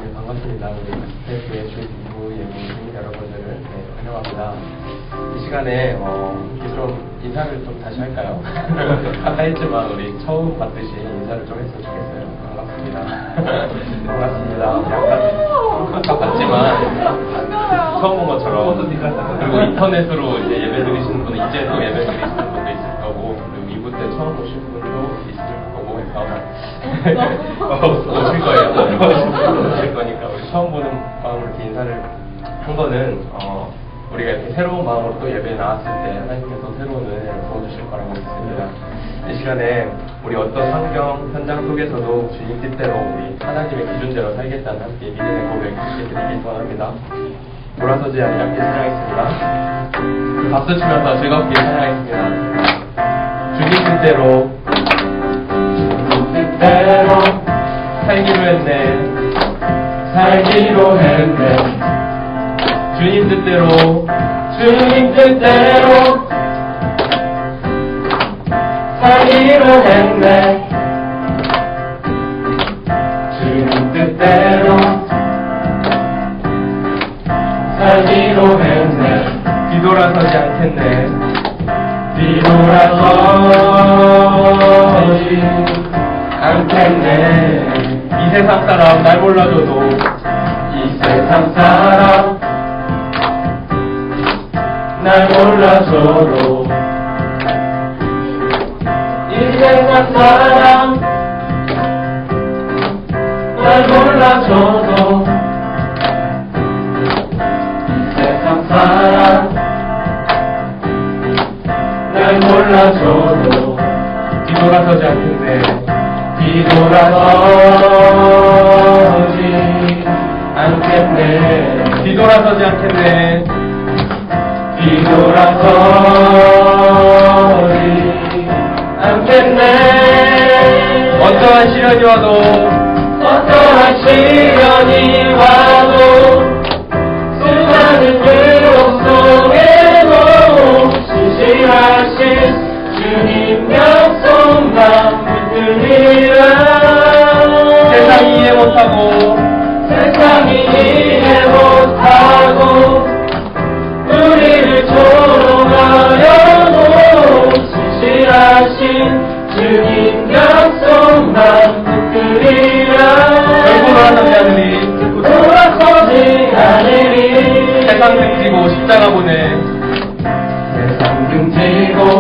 네, 반갑습니다. 우리 스태프의 주부 예비 여러분들을 환영합니다. 이 시간에 좀 인사를 좀 다시 할까요? 아까 했지만 우리 처음 봤듯이 인사를 좀 했으면 좋겠어요. 반갑습니다. 반갑습니다. 약간 아까 봤지만 처음 본 것처럼, 그리고 인터넷으로 이제 예배 드리시는 분은 이제 또 예배 드리시는 분도 있을 거고, 그리고 2부 때 처음 오신 분도 있을 거고 해서 오실 거예요. 오실 거니까 우리 처음 보는 마음으로 이렇게 인사를 한 거는 우리가 이렇게 새로운 마음으로 또 예배에 나왔을 때 하나님께서 새로운 은혜를 부어주실 거라고 믿습니다. 이 시간에 우리 어떤 환경, 현장 속에서도 주님 뜻대로 우리 하나님의 기준대로 살겠다는 함께 믿음의 고백 드리기 원합니다. 돌아서지 않게 함께 찬양하겠습니다. 박수 치면서 즐겁게 찬양하겠습니다. 주님 뜻대로 살기로 했네. 주님 뜻대로 살기로 했네. 주님 뜻대로 살기로 했네. 뒤돌아서지 않겠네. 이 세상 사람 날 몰라줘도, 이 세상 사람 날 몰라줘도, 이 세상 사람 날 몰라줘도, 이 세상 사람 날 몰라줘도 뒤돌아서지 않겠네. 뒤돌아서지 않겠네. 어떠한 시련이 와도 수많은 유혹 속에도 신실하신 주님 약속만 붙들리라. 세상이 이해 못하고 우리를 조롱하여도 신실하신 주님 약속만 붙들리라. 결코 돌아서지 않으리. 세상 등지고 십자가 보내. 세상 등지고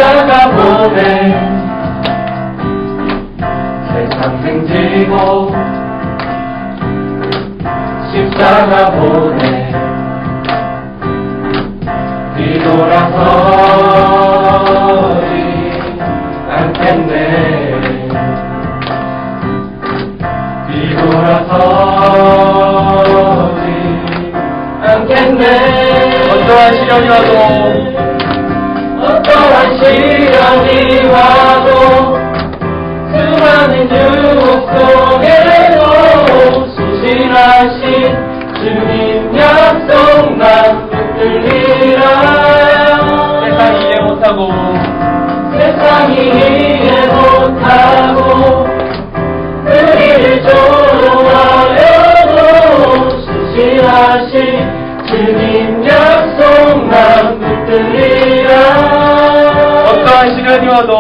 십자가 보내. 어떠한 시련이 와도 수많은 유혹 속에도 신실하신 주님 약속만 붙들리라. 세상이 이해 못하고 우리를 조롱하여도 신실하신 주님 약속만 붙들리라. 어떠한 시련이 와도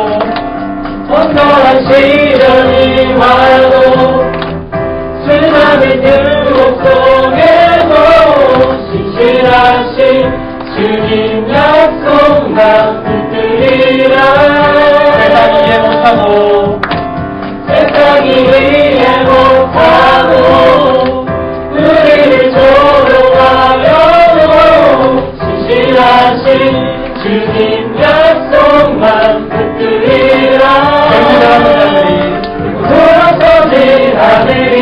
수많은 유혹 속에도 신실하신 주님 약속만 붙들리라. 세상이 이해 못하고 우리를 조롱하여도 신실하신 주님 약속만 붙들리라. 돌아서지 않으리.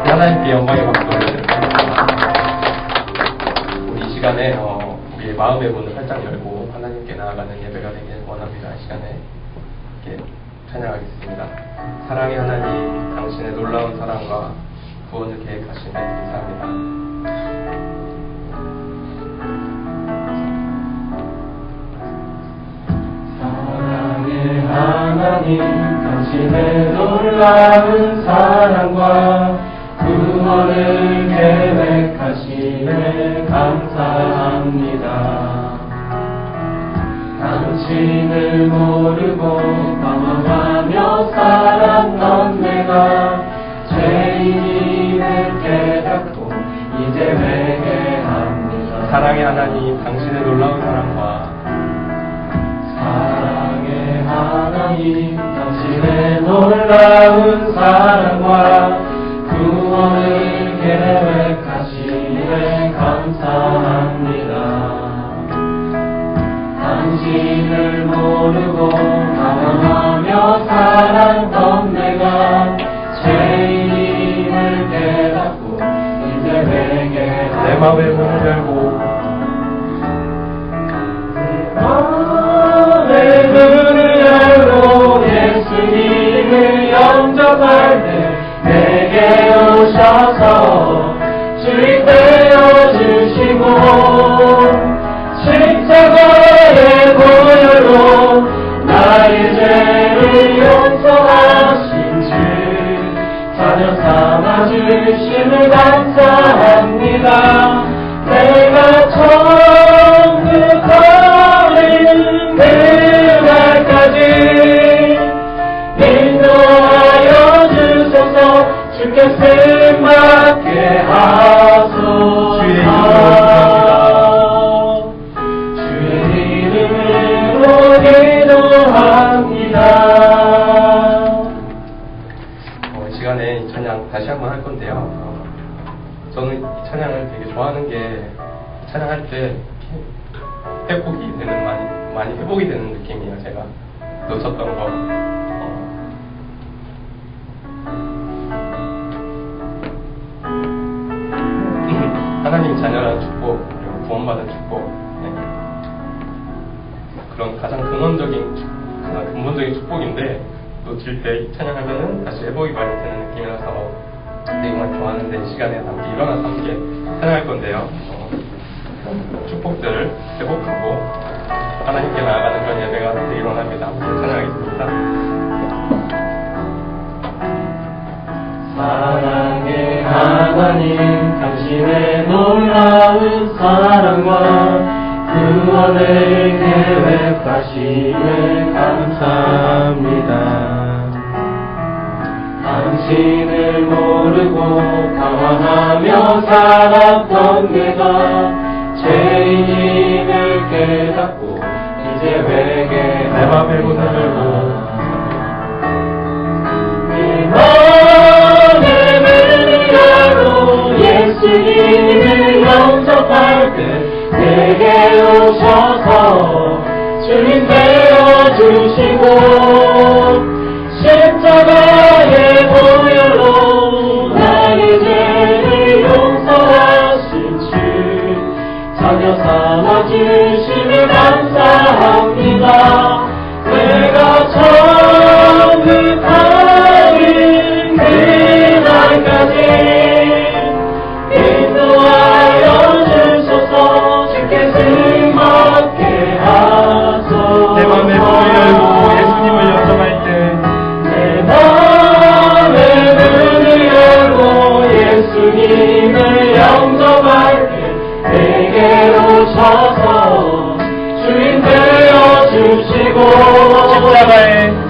하나님께 영광의 박수를 드립니다. 우리 이 시간에 우리의 마음의 문을 활짝 열고 하나님께 나아가는 예배가 되길 원합니다. 이 시간에 이렇게 찬양하겠습니다. 사랑의 하나님, 당신의 놀라운 사랑과 구원을 계획하시네. 감사합니다. 사랑의 하나님, 당신의 놀라운 사랑과 구원을 계획하시네. 감사합니다. 당신을 모르고 방황하며 살았던 내가 죄인임을 깨닫고 이제 회개합니다. 사랑의 하나님, 당신의 놀라운 사랑과 사랑의 하나님, 당신의 놀라운 사랑과 구원을 계획하시네. 감사합니다. 당신을 모르고 방황하며 살았던 내가 죄인임을 깨닫고 이제 회개합니다. 내 맘의 문을 열고 내 문을 열고 예수님을 영접할 때 내게 오셔서 주인 되어주시고 십자가의 보혈로 나의 죄를 용서하신 주 자녀 삼아주심을 감사합니다. 내가 천국 가는 그날까지 인도하여 주소서. 주께 쓰임받게 하소서. 주의 이름으로 기도합니다. 이 시간에 이 찬양 다시 한번 할 건데요. 저는 이 찬양을 되게 좋아하는 게 찬양할 때 회복이 되는 많이 회복이 되는 느낌이에요. 제가 놓쳤던 거. 하나님 자녀라는 축복, 그리고 구원받은 축복, 네. 그런 가장 근본적인 축복인데 놓칠 때 이 찬양하면은 다시 회복이 많이 되는 느낌이라서 정말 좋아하는데 이 시간에 함께 일어나서 함께 찬양할 건데요. 축복들을 회복하고 하나님께 나아가는 그런 예배가 함께 일어납니다. 함께 찬양하겠습니다. 사랑의 하나님, 당신의 놀라운 사랑과 구원을 계획하시네. 감사합니다. 당신을 모르고 방황하며 살았던 내가 죄인임을 깨닫고 이제 회개합니다. 내 맘의 문을 열고 예수님을 영접할 때 내게 오셔서 주인 되어주시고 십자가의 보혈로 나의 죄를 용서하신 주 자녀 삼아주심을 감사합니다. 내가 천국 가는 그날까지 인도하여 주소서. 주께 쓰임받게 하소서. 내 맘의 문을 열고 예수님을 영접할 때 내 맘의 문을 열고 예수님을 영접할 때 내게 오셔서 주인 되어주시고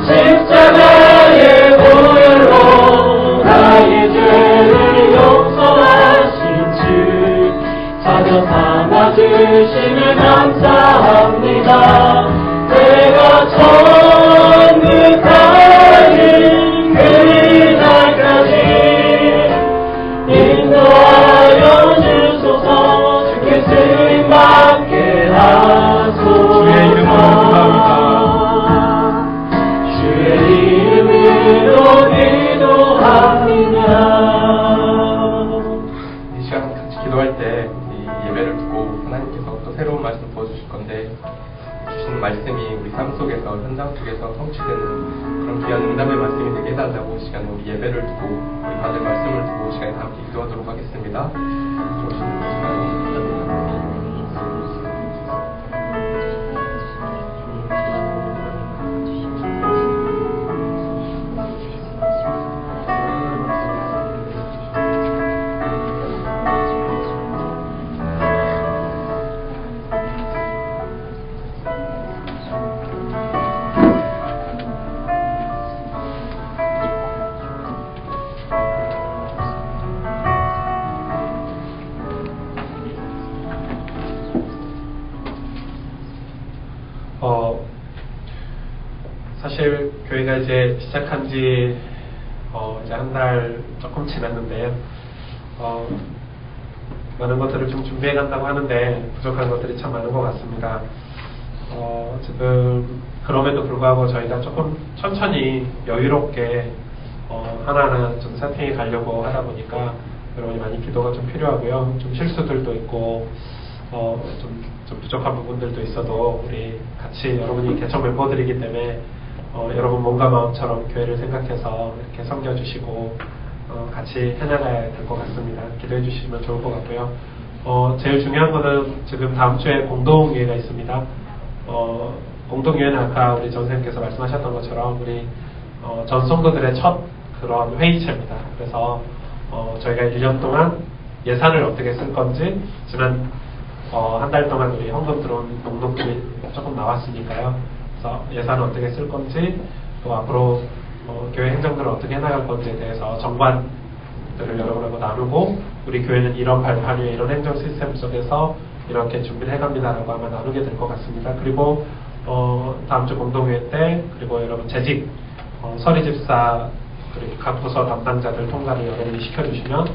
십자가의 보혈로 나의 죄를 용서하신 주 자녀 삼아주심을 감사합니다. 내가 천국 가는 그날까지 인도하여 주소서. 주께 쓰임받게 하소서. 주의 이름으로 기도합니다. 주의 이름으로 기도합니다. 이 시간 같이 기도할 때 이 예배를 듣고 하나님께서 또 새로운 말씀 보여주실 건데 주신 좀 말씀이 우리 삶 속에서, 현장 속에서 성취되는 그런 귀한 응답의 말씀이 되게 해달라고 이 시간에 우리 예배를 두고, 우리 받을 말씀을 두고 이 시간에 함께 기도하도록 하겠습니다. 사실 교회가 이제 시작한 지 이제 한 달 조금 지났는데요. 많은 것들을 좀 준비해 간다고 하는데 부족한 것들이 참 많은 것 같습니다. 지금 그럼에도 불구하고 저희가 조금 천천히 여유롭게 하나하나 좀 세팅해 가려고 하다 보니까 여러분이 많이 기도가 좀 필요하고요. 좀 실수들도 있고 좀 부족한 부분들도 있어도 우리 같이 여러분이 개척 멤버들이기 때문에 여러분 몸과 마음처럼 교회를 생각해서 이렇게 섬겨주시고 같이 해나가야 될 것 같습니다. 기도해 주시면 좋을 것 같고요. 제일 중요한 거는 지금 다음 주에 공동회의가 있습니다. 공동회의는 아까 우리 전 선생님께서 말씀하셨던 것처럼 우리 전 성도들의 첫 그런 회의체입니다. 그래서 저희가 1년 동안 예산을 어떻게 쓸 건지 지난 한 달 동안 우리 헌금 들어온 목록들이 조금 나왔으니까요. 그래서 예산을 어떻게 쓸 건지 또 앞으로 교회 행정들을 어떻게 해나갈 건지에 대해서 정관들을 여러분하고 나누고 우리 교회는 이런 발판 위에 이런 행정 시스템 속에서 이렇게 준비를 해갑니다라고 아마 나누게 될 것 같습니다. 그리고 다음 주 공동회의 때 그리고 여러분 재직 서리집사 그리고 각 부서 담당자들 통과를 여러분이 시켜주시면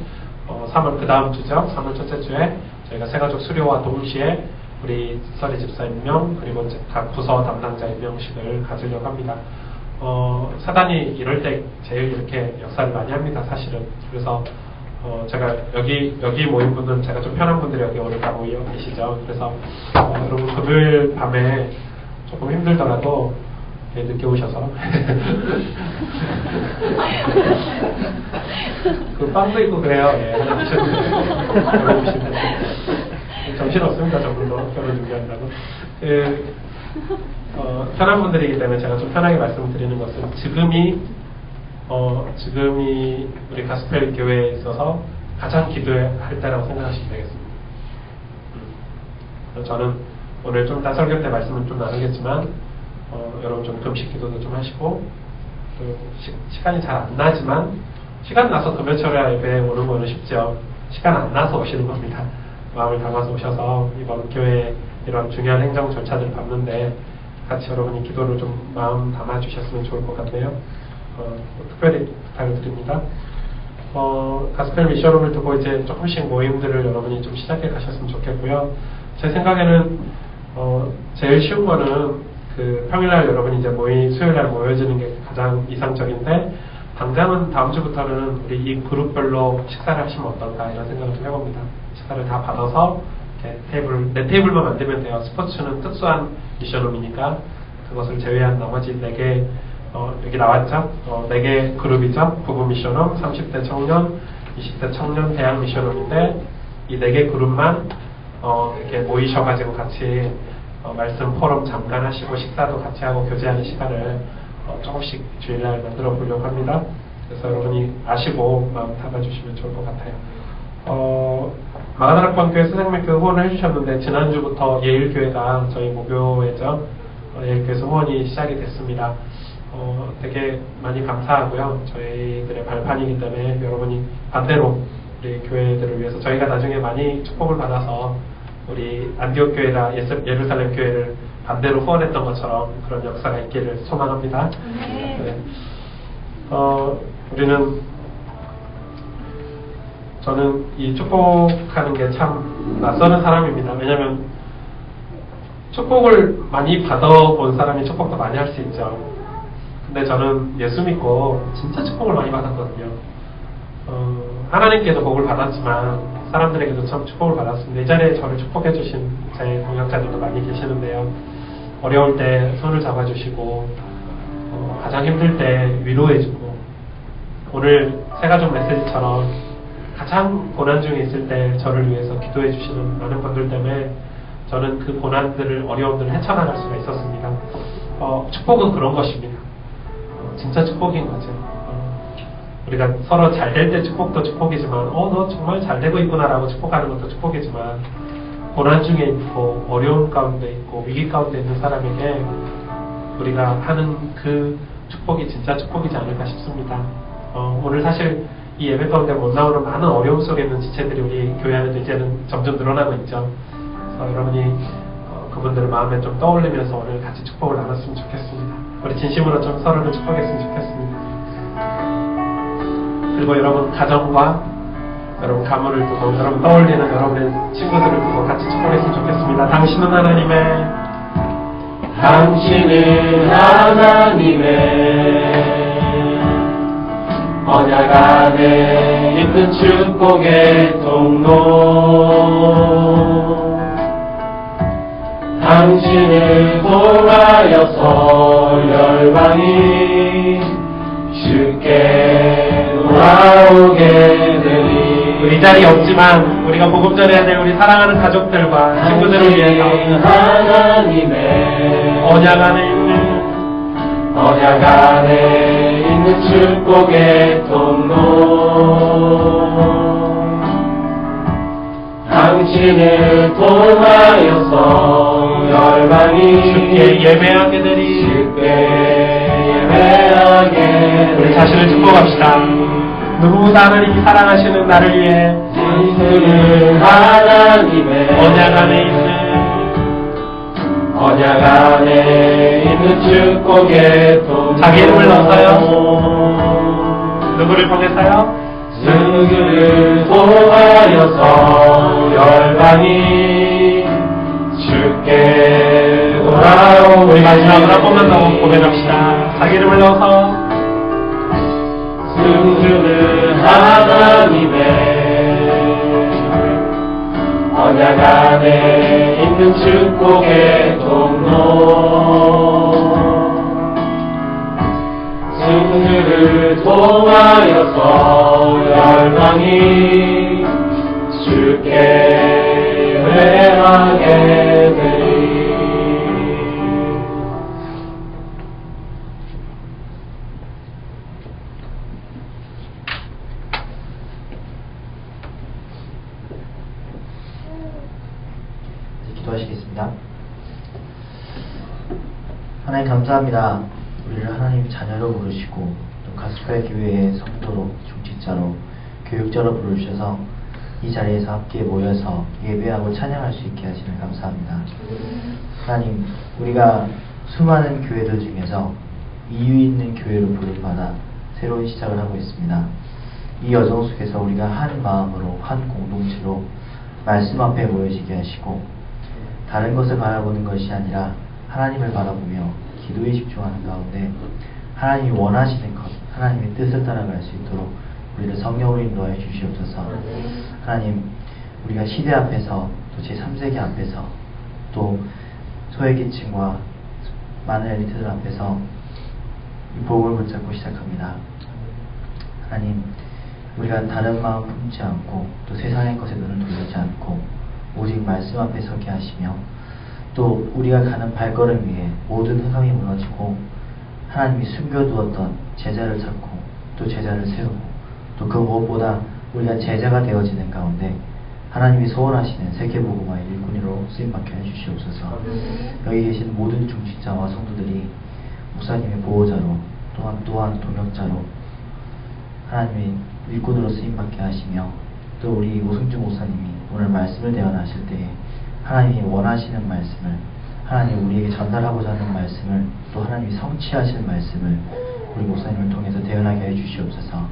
3월 그 다음 주죠. 3월 첫째 주에 저희가 새가족 수료와 동시에 우리 서리 집사 임명 그리고 각 부서 담당자 임명식을 가지려고 합니다. 사단이 이럴 때 제일 이렇게 역사를 많이 합니다. 사실은. 그래서 제가 여기 모인 분은 제가 좀 편한 분들이 여기 오늘 다 모여 계시죠. 그래서 여러분 금요일 밤에 조금 힘들더라도 늦게 오셔서 그 빵도 있고 그래요. 예, 하나 드셔도 정신없습니다. 저분도 결혼 준비한다고. 편한 분들이기 때문에 제가 좀 편하게 말씀드리는 것은 지금이 우리 가스펠 교회에 있어서 가장 기도할 때라고 생각하시면 되겠습니다. 저는 오늘 좀 이따 설교 때 말씀을 좀 나누겠지만 여러분 좀 금식 기도도 좀 하시고 또 시간이 잘 안 나지만 시간 나서 금요철에 예배에 오는 거는 쉽죠. 시간 안 나서 오시는 겁니다. 마음을 담아서 오셔서 이번 교회 이런 중요한 행정 절차들을 밟는데 같이 여러분이 기도를 좀 마음 담아 주셨으면 좋을 것 같네요. 특별히 부탁을 드립니다. 가스펠 미션홈을 두고 이제 조금씩 모임들을 여러분이 좀 시작해 가셨으면 좋겠고요. 제 생각에는 제일 쉬운 거는 그 평일날 여러분이 이제 수요일날 모여지는 게 가장 이상적인데 당장은 다음 주부터는 우리 이 그룹별로 식사를 하시면 어떨까 이런 생각을 좀 해봅니다. 식사를 다 받아서 이렇게 네 테이블만 만들면 돼요. 스포츠는 특수한 미션홈이니까 그것을 제외한 나머지 4개 여기 나왔죠? 4개 그룹이죠. 부부 미션홈, 30대 청년, 20대 청년 대학 미션홈인데 이 4개 그룹만 이렇게 모이셔가지고 같이 말씀 포럼 잠깐 하시고 식사도 같이 하고 교제하는 시간을 조금씩 주일날 만들어 보려고 합니다. 그래서 여러분이 아시고 마음 담아주시면 좋을 것 같아요. 마가다락방교회 선생님께 후원을 해주셨는데 지난주부터 예일교회가 저희 모교회죠. 예일교회에서 후원이 시작이 됐습니다. 되게 많이 감사하고요. 저희들의 발판이기 때문에 여러분이 반대로 우리 교회들을 위해서 저희가 나중에 많이 축복을 받아서 우리 안디옥 교회가 예루살렘 교회를 반대로 후원했던 것처럼 그런 역사가 있기를 소망합니다. 네. 저는 이 축복하는 게 참 낯서는 사람입니다. 왜냐하면 축복을 많이 받아본 사람이 축복도 많이 할 수 있죠. 근데 저는 예수 믿고 진짜 축복을 많이 받았거든요. 하나님께도 복을 받았지만 사람들에게도 참 축복을 받았습니다. 이 자리에 저를 축복해 주신 제 동역자들도 많이 계시는데요. 어려울 때 손을 잡아주시고 가장 힘들 때 위로해주고 오늘 새가족 메시지처럼 가장 고난 중에 있을 때 저를 위해서 기도해주시는 많은 분들 때문에 저는 그 고난들을 어려움들을 헤쳐나갈 수가 있었습니다. 축복은 그런 것입니다. 진짜 축복인 거죠. 우리가 서로 잘 될 때 축복도 축복이지만 너 정말 잘 되고 있구나라고 축복하는 것도 축복이지만 고난 중에 있고 어려움 가운데 있고 위기 가운데 있는 사람에게 우리가 하는 그 축복이 진짜 축복이지 않을까 싶습니다. 오늘 사실 이 예배 가운데 못 나오는 많은 어려움 속에 있는 지체들이 우리 교회 안에도 이제는 점점 늘어나고 있죠. 그래서 여러분이 그분들을 마음에 좀 떠올리면서 오늘 같이 축복을 나눴으면 좋겠습니다. 우리 진심으로 좀 서로를 축복했으면 좋겠습니다. 그리고 여러분 가정과 여러분 가문을 두고 여러분 떠올리는 여러분의 친구들을 두고 같이 축복했으면 좋겠습니다. 당신은 하나님의 언약 안에 있는 축복의 통로 당신을 통하여서 열방이 쉽게 돌아오게 되리. 우리 자리 없지만 우리가 복음 전해야 될 우리 사랑하는 가족들과 친구들을 위해서 하나님의 언약 안에 있는 축복의 통로 당신을 통하여서 열방이 쉽게 예배하게 되리. 우리 자신을 축복합시다. 누구보다 하나님이 사랑하시는 나를 위해 하나님의 언약 안에 있는 축복의 통로 자기 이름을 넣어서요. 누구를 통해서요? 누구를 통하여서 열방이 주께 돌아오고 우리 마지막으로 한 번만 더 고백합시다. 자기 이름을 넣어서 승주는 하나님의 언약 안에 있는 축복의 통로 승주를 통하여서 열방이 주께 회하게 되리. 기도하시겠습니다. 하나님 감사합니다. 우리를 하나님 자녀로 부르시고 또 가스펠 교회의 성도로 중직자로 교육자로 부르셔서 이 자리에서 함께 모여서 예배하고 찬양할 수 있게 하시는 감사합니다. 하나님, 우리가 수많은 교회들 중에서 이유 있는 교회로 부름받아 새로운 시작을 하고 있습니다. 이 여정 속에서 우리가 한 마음으로 한 공동체로 말씀 앞에 모여지게 하시고 다른 것을 바라보는 것이 아니라 하나님을 바라보며 기도에 집중하는 가운데 하나님이 원하시는 것, 하나님의 뜻을 따라갈 수 있도록 우리를 성령으로 인도하여 주시옵소서. 하나님, 우리가 시대 앞에서 또 제3세기 앞에서 또 소외계층과 많은 엘리트들 앞에서 이 복음을 붙잡고 시작합니다. 하나님, 우리가 다른 마음 품지 않고 또 세상의 것에 눈을 돌리지 않고 오직 말씀 앞에 서게 하시며 또 우리가 가는 발걸음 위에 모든 흑암이 무너지고 하나님이 숨겨두었던 제자를 찾고 또 제자를 세우고 또 그 무엇보다 우리가 제자가 되어지는 가운데 하나님이 소원하시는 세계복음화의 일꾼으로 쓰임받게 해주시옵소서. 여기 계신 모든 중직자와 성도들이 목사님의 보호자로 또한 동역자로 하나님의 일꾼으로 쓰임받게 하시며 또 우리 오승주 목사님이 오늘 말씀을 대언하실 때에 하나님이 원하시는 말씀을 하나님 우리에게 전달하고자 하는 말씀을 또 하나님이 성취하실 말씀을 우리 목사님을 통해서 대언하게 해주시옵소서.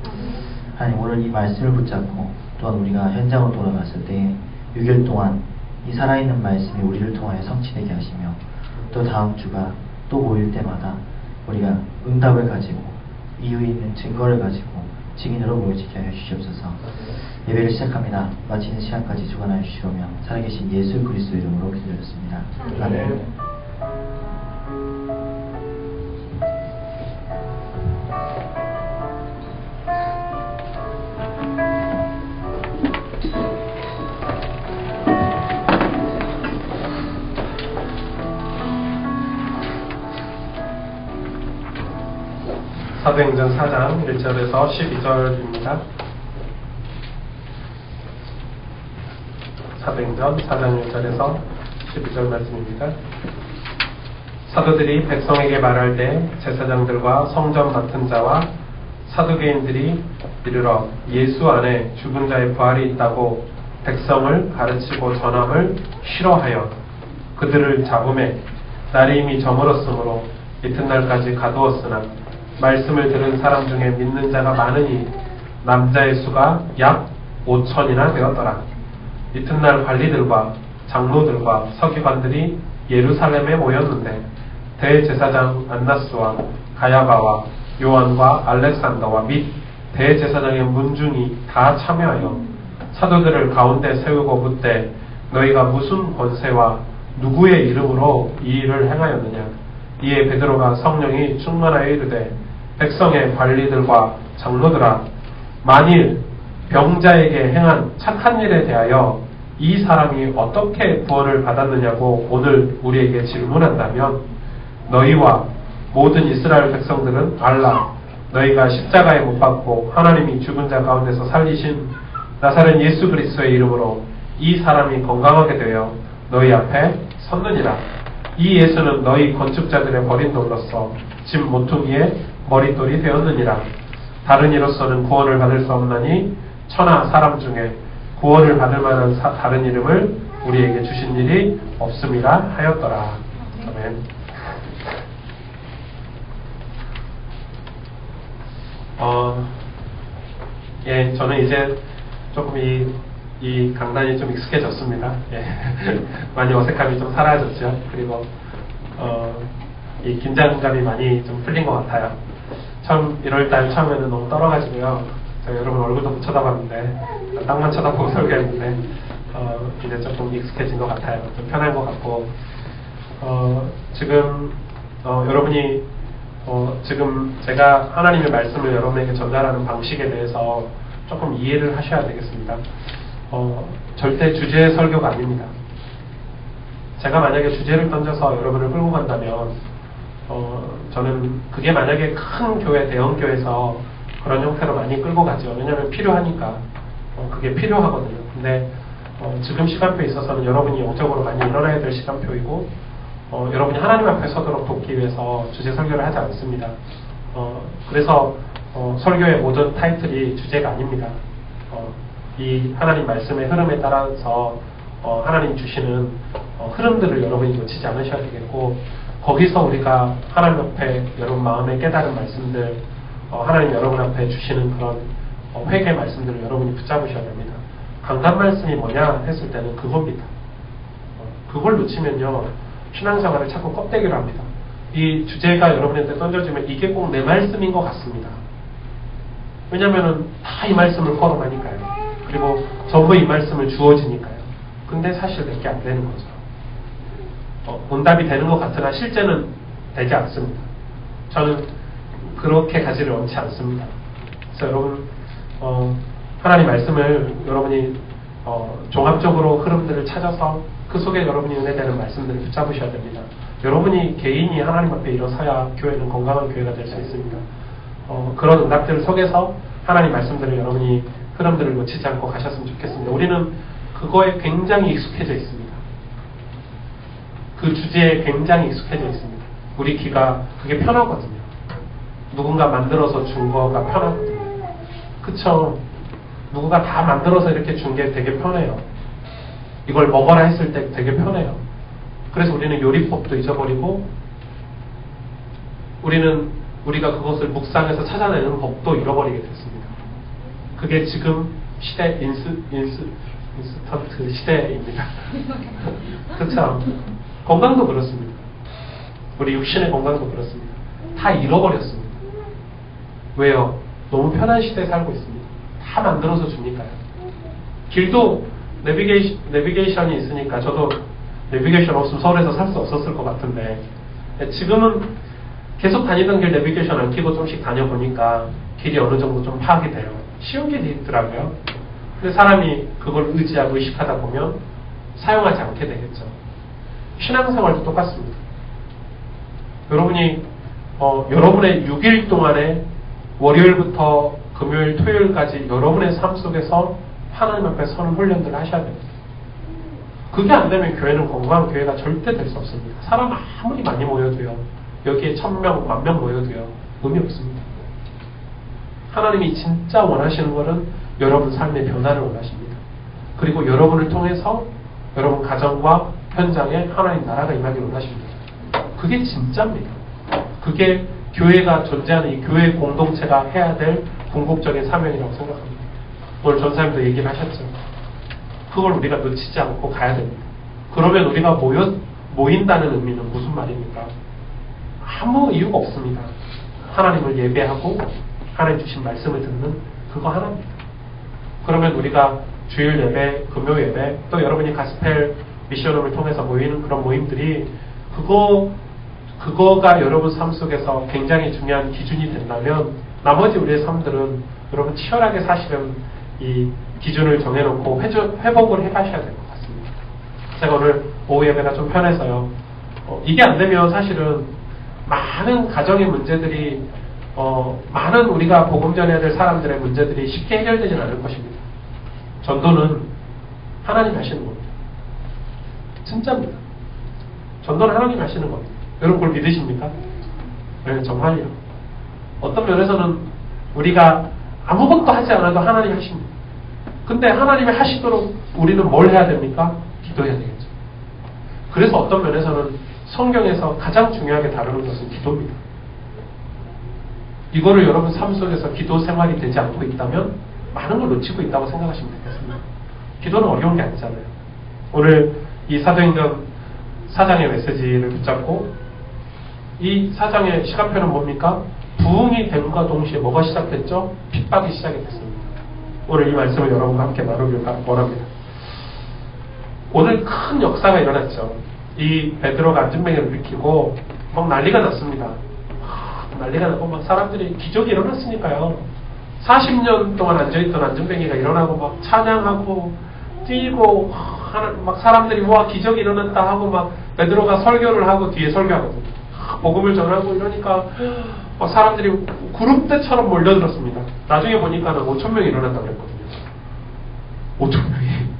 하나님 오늘 이 말씀을 붙잡고 또한 우리가 현장으로 돌아갔을 때에 6일 동안 이 살아있는 말씀이 우리를 통하여 성취되게 하시며 또 다음 주가 또 모일 때마다 우리가 응답을 가지고 이유 있는 증거를 가지고 증인으로 모여지게 하여 주시옵소서. 예배를 시작합니다. 마치는 시간까지 주관하여 주시오며 살아계신 예수 그리스도 이름으로 기도드렸습니다. 아멘. 사도행전 4장 1절에서 12절입니다. 사도행전 4장 1절에서 12절 말씀입니다. 사도들이 백성에게 말할 때 제사장들과 성전 맡은 자와 사두개인들이 이르러 예수 안에 죽은 자의 부활이 있다고 백성을 가르치고 전함을 싫어하여 그들을 잡음에 날이 이미 저물었으므로 이튿날까지 가두었으나 말씀을 들은 사람 중에 믿는 자가 많으니 남자의 수가 약 5천이나 되었더라. 이튿날 관리들과 장로들과 서기관들이 예루살렘에 모였는데 대제사장 안나스와 가야바와 요한과 알렉산더와 및 대제사장의 문중이 다 참여하여 사도들을 가운데 세우고 묻되 너희가 무슨 권세와 누구의 이름으로 이 일을 행하였느냐. 이에 베드로가 성령이 충만하여 이르되 백성의 관리들과 장로들아, 만일 병자에게 행한 착한 일에 대하여 이 사람이 어떻게 구원을 받았느냐고 오늘 우리에게 질문한다면 너희와 모든 이스라엘 백성들은 알라. 너희가 십자가에 못 박고 하나님이 죽은 자 가운데서 살리신 나사렛 예수 그리스도의 이름으로 이 사람이 건강하게 되어 너희 앞에 섰느니라. 이 예수는 너희 건축자들의 버린 돌로서 집 모퉁이의 머릿돌이 되었느니라. 다른 이로서는 구원을 받을 수 없나니 천하 사람 중에 구원을 받을 만한 다른 이름을 우리에게 주신 일이 없음이라 하였더라. 아멘. 예, 저는 이제 조금 이 강단이 좀 익숙해졌습니다. 예. 많이 어색함이 좀 사라졌죠. 그리고 이 긴장감이 많이 좀 풀린 것 같아요. 처음 1월달 처음에는 너무 떨어가지고요. 제가 여러분 얼굴도 못 쳐다봤는데 땅만 쳐다보고 설교했는데 이제 조금 익숙해진 것 같아요. 좀 편한 것 같고 지금 여러분이 지금 제가 하나님의 말씀을 여러분에게 전달하는 방식에 대해서 조금 이해를 하셔야 되겠습니다. 절대 주제 설교가 아닙니다. 제가 만약에 주제를 던져서 여러분을 끌고 간다면 저는 그게 만약에 큰 교회, 대형 교회에서 그런 형태로 많이 끌고 가죠. 왜냐하면 필요하니까 그게 필요하거든요. 근데 지금 시간표에 있어서는 여러분이 영적으로 많이 일어나야 될 시간표이고 여러분이 하나님 앞에 서도록 돕기 위해서 주제 설교를 하지 않습니다. 그래서 설교의 모든 타이틀이 주제가 아닙니다. 이 하나님 말씀의 흐름에 따라서 하나님 주시는 흐름들을 여러분이 놓치지 않으셔야 되겠고 거기서 우리가 하나님 앞에 여러분 마음에 깨달은 말씀들 하나님 여러분 앞에 주시는 그런 회개 말씀들을 여러분이 붙잡으셔야 됩니다. 강단 말씀이 뭐냐 했을 때는 그겁니다. 그걸 놓치면요 신앙생활을 자꾸 껍데기로 합니다. 이 주제가 여러분한테 던져지면 이게 꼭 내 말씀인 것 같습니다. 왜냐면은 다 이 말씀을 걸어가니까요. 그리고 전부 이 말씀을 주어지니까요. 근데 사실 내게 안 되는 거죠. 응답이 되는 것 같으나 실제는 되지 않습니다. 저는 그렇게 가지를 원치 않습니다. 그래서 여러분 하나님 말씀을 여러분이 종합적으로 흐름들을 찾아서 그 속에 여러분이 은혜되는 말씀들을 붙잡으셔야 됩니다. 여러분이 개인이 하나님 앞에 일어서야 교회는 건강한 교회가 될 수 있습니다. 그런 응답들 속에서 하나님 말씀들을 여러분이 흐름들을 놓치지 않고 가셨으면 좋겠습니다. 우리는 그거에 굉장히 익숙해져 있습니다. 그 주제에 굉장히 익숙해져 있습니다. 우리 귀가 그게 편하거든요. 누군가 만들어서 준 거가 편하거든요. 그쵸? 누군가 다 만들어서 이렇게 준 게 되게 편해요. 이걸 먹어라 했을 때 되게 편해요. 그래서 우리는 요리법도 잊어버리고 우리가 그것을 묵상해서 찾아내는 법도 잃어버리게 됐습니다. 그게 지금 시대 인스턴트 시대입니다. 그렇죠? 건강도 그렇습니다. 우리 육신의 건강도 그렇습니다. 다 잃어버렸습니다. 왜요? 너무 편한 시대에 살고 있습니다. 다 만들어서 주니까요. 길도 내비게이션이 있으니까 저도 내비게이션 없으면 서울에서 살 수 없었을 것 같은데 지금은 계속 다니던 길 내비게이션 안 켜고 좀씩 다녀보니까 길이 어느 정도 좀 파악이 돼요. 쉬운 길이 있더라고요. 근데 사람이 그걸 의지하고 의식하다 보면 사용하지 않게 되겠죠. 신앙생활도 똑같습니다. 여러분이 여러분의 6일 동안에 월요일부터 금요일, 토요일까지 여러분의 삶 속에서 하나님 앞에 서는 훈련들을 하셔야 됩니다. 그게 안 되면 교회는 건강한 교회가 절대 될 수 없습니다. 사람 아무리 많이 모여도요, 여기에 1000명, 10,000명 모여도요, 의미 없습니다. 하나님이 진짜 원하시는 것은 여러분 삶의 변화를 원하십니다. 그리고 여러분을 통해서 여러분 가정과 현장에 하나님 나라가 임하기를 원하십니다. 그게 진짜입니다. 그게 교회가 존재하는 이 교회 공동체가 해야 될 궁극적인 사명이라고 생각합니다. 오늘 전사님도 얘기를 하셨죠. 그걸 우리가 놓치지 않고 가야 됩니다. 그러면 우리가 모인다는 의미는 무슨 말입니까? 아무 이유가 없습니다. 하나님을 예배하고 하나님 주신 말씀을 듣는 그거 하나입니다. 그러면 우리가 주일 예배, 금요 예배, 또 여러분이 가스펠 미션홈을 통해서 모이는 그런 모임들이 그거가 여러분 삶 속에서 굉장히 중요한 기준이 된다면 나머지 우리의 삶들은 여러분 치열하게 사실은 이 기준을 정해놓고 회복을 해가셔야 될 것 같습니다. 제가 오늘 오후 예배가 좀 편해서요. 이게 안 되면 사실은 많은 가정의 문제들이 많은 우리가 복음 전해야 될 사람들의 문제들이 쉽게 해결되진 않을 것입니다. 전도는 하나님 하시는 겁니다. 진짜입니다. 전도는 하나님 하시는 겁니다. 여러분 그걸 믿으십니까? 네, 정말요. 어떤 면에서는 우리가 아무것도 하지 않아도 하나님 하십니다. 근데 하나님이 하시도록 우리는 뭘 해야 됩니까? 기도해야 되겠죠. 그래서 어떤 면에서는 성경에서 가장 중요하게 다루는 것은 기도입니다. 이거를 여러분 삶 속에서 기도 생활이 되지 않고 있다면 많은 걸 놓치고 있다고 생각하시면 되겠습니다. 기도는 어려운 게 아니잖아요. 오늘 이 사도행전 4장의 메시지를 붙잡고 이 4장의 시간표는 뭡니까? 부흥이 됨과 동시에 뭐가 시작됐죠? 핍박이 시작이 됐습니다. 오늘 이 말씀을 여러분과 함께 나누길 원합니다. 오늘 큰 역사가 일어났죠. 이 베드로가 안전뱅이를 일으키고 막 난리가 났습니다. 난리가 나고 막 사람들이 기적이 일어났으니까요. 40년 동안 앉아있던 안전뱅이가 일어나고 막 찬양하고 뛰고 막 사람들이 와 기적이 일어났다 하고 막 베드로가 설교를 하고 뒤에 설교하거든요. 복음을 전하고 이러니까 막 사람들이 그룹대처럼 몰려들었습니다. 나중에 보니까는 5,000명이 일어났다고 그랬거든요. 5,000명이.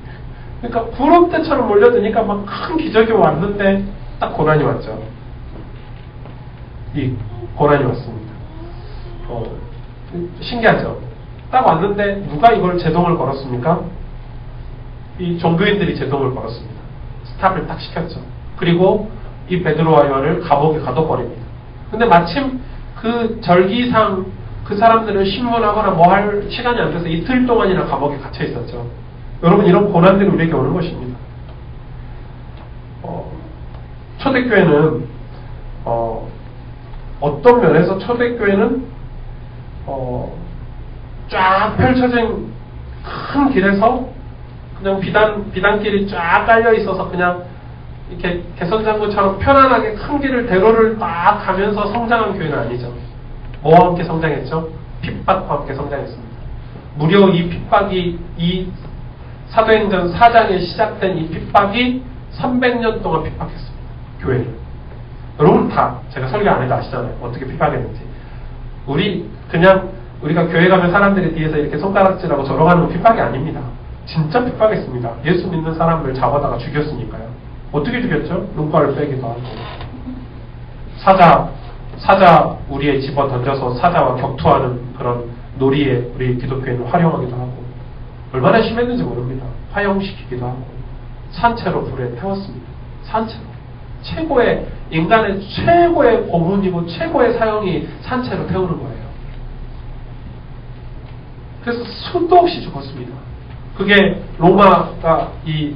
그러니까 그룹대처럼 몰려드니까 막 큰 기적이 왔는데 딱 고난이 왔죠. 이 고난이 왔습니다. 신기하죠? 딱 왔는데 누가 이걸 제동을 걸었습니까? 이 종교인들이 제동을 걸었습니다. 스탑을 딱 시켰죠. 그리고 이 베드로와 요한을 감옥에 가둬버립니다. 근데 마침 그 절기상 그 사람들을 신문하거나 뭐 할 시간이 안 돼서 이틀 동안이나 감옥에 갇혀 있었죠. 여러분 이런 고난들이 우리에게 오는 것입니다. 초대교회는 어떤 면에서 초대교회는 쫙 펼쳐진 큰 길에서 그냥 비단길이 쫙 깔려 있어서 그냥 이렇게 개선장구처럼 편안하게 큰 길을 대로를 딱 가면서 성장한 교회는 아니죠. 뭐와 함께 성장했죠? 핍박과 함께 성장했습니다. 무려 이 핍박이 이 사도행전 4장에 시작된 이 핍박이 300년 동안 핍박했습니다. 교회를. 여러분 다 제가 설교 안 해도 아시잖아요. 어떻게 핍박했는지. 우리가 교회 가면 사람들이 뒤에서 이렇게 손가락질하고 저러가는 건 핍박이 아닙니다. 진짜 핍박했습니다. 예수 믿는 사람을 잡아다가 죽였으니까요. 어떻게 죽였죠? 눈깔을 빼기도 하고. 사자 우리의 집어 던져서 사자와 격투하는 그런 놀이에 우리 기독교인을 활용하기도 하고. 얼마나 심했는지 모릅니다. 화형시키기도 하고. 산채로 불에 태웠습니다. 산채로. 인간의 최고의 고문이고 최고의 사형이 산채로 태우는 거예요. 그래서 수도 없이 죽었습니다. 그게 로마가 이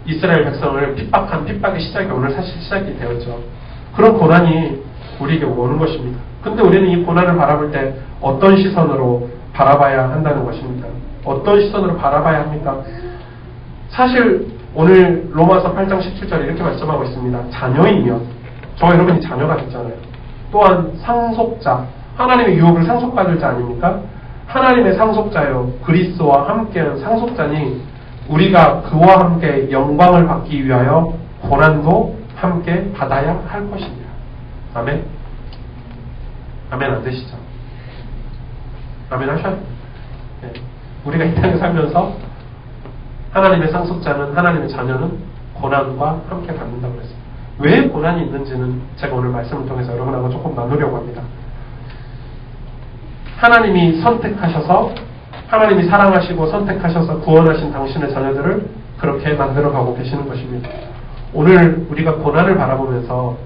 이스라엘 백성을 핍박한 핍박의 시작이 오늘 사실 시작이 되었죠. 그런 고난이 우리에게 오는 것입니다. 근데 우리는 이 고난을 바라볼 때 어떤 시선으로 바라봐야 한다는 것입니다. 어떤 시선으로 바라봐야 합니까? 사실 오늘 로마서 8장 17절 이렇게 말씀하고 있습니다. 자녀이면 저와 여러분이 자녀가 됐잖아요. 또한 상속자, 하나님의 유업을 상속받을 자 아닙니까? 하나님의 상속자요 그리스도와 함께한 상속자니 우리가 그와 함께 영광을 받기 위하여 고난도 함께 받아야 할 것입니다. 아멘? 아멘 안 되시죠? 아멘 하셔야 돼요. 네. 우리가 이 땅에 살면서 하나님의 상속자는, 하나님의 자녀는 고난과 함께 받는다고 그랬어요. 왜 고난이 있는지는 제가 오늘 말씀을 통해서 여러분하고 조금 나누려고 합니다. 하나님이 선택하셔서, 하나님이 사랑하시고 선택하셔서 구원하신 당신의 자녀들을 그렇게 만들어가고 계시는 것입니다. 오늘 우리가 고난을 바라보면서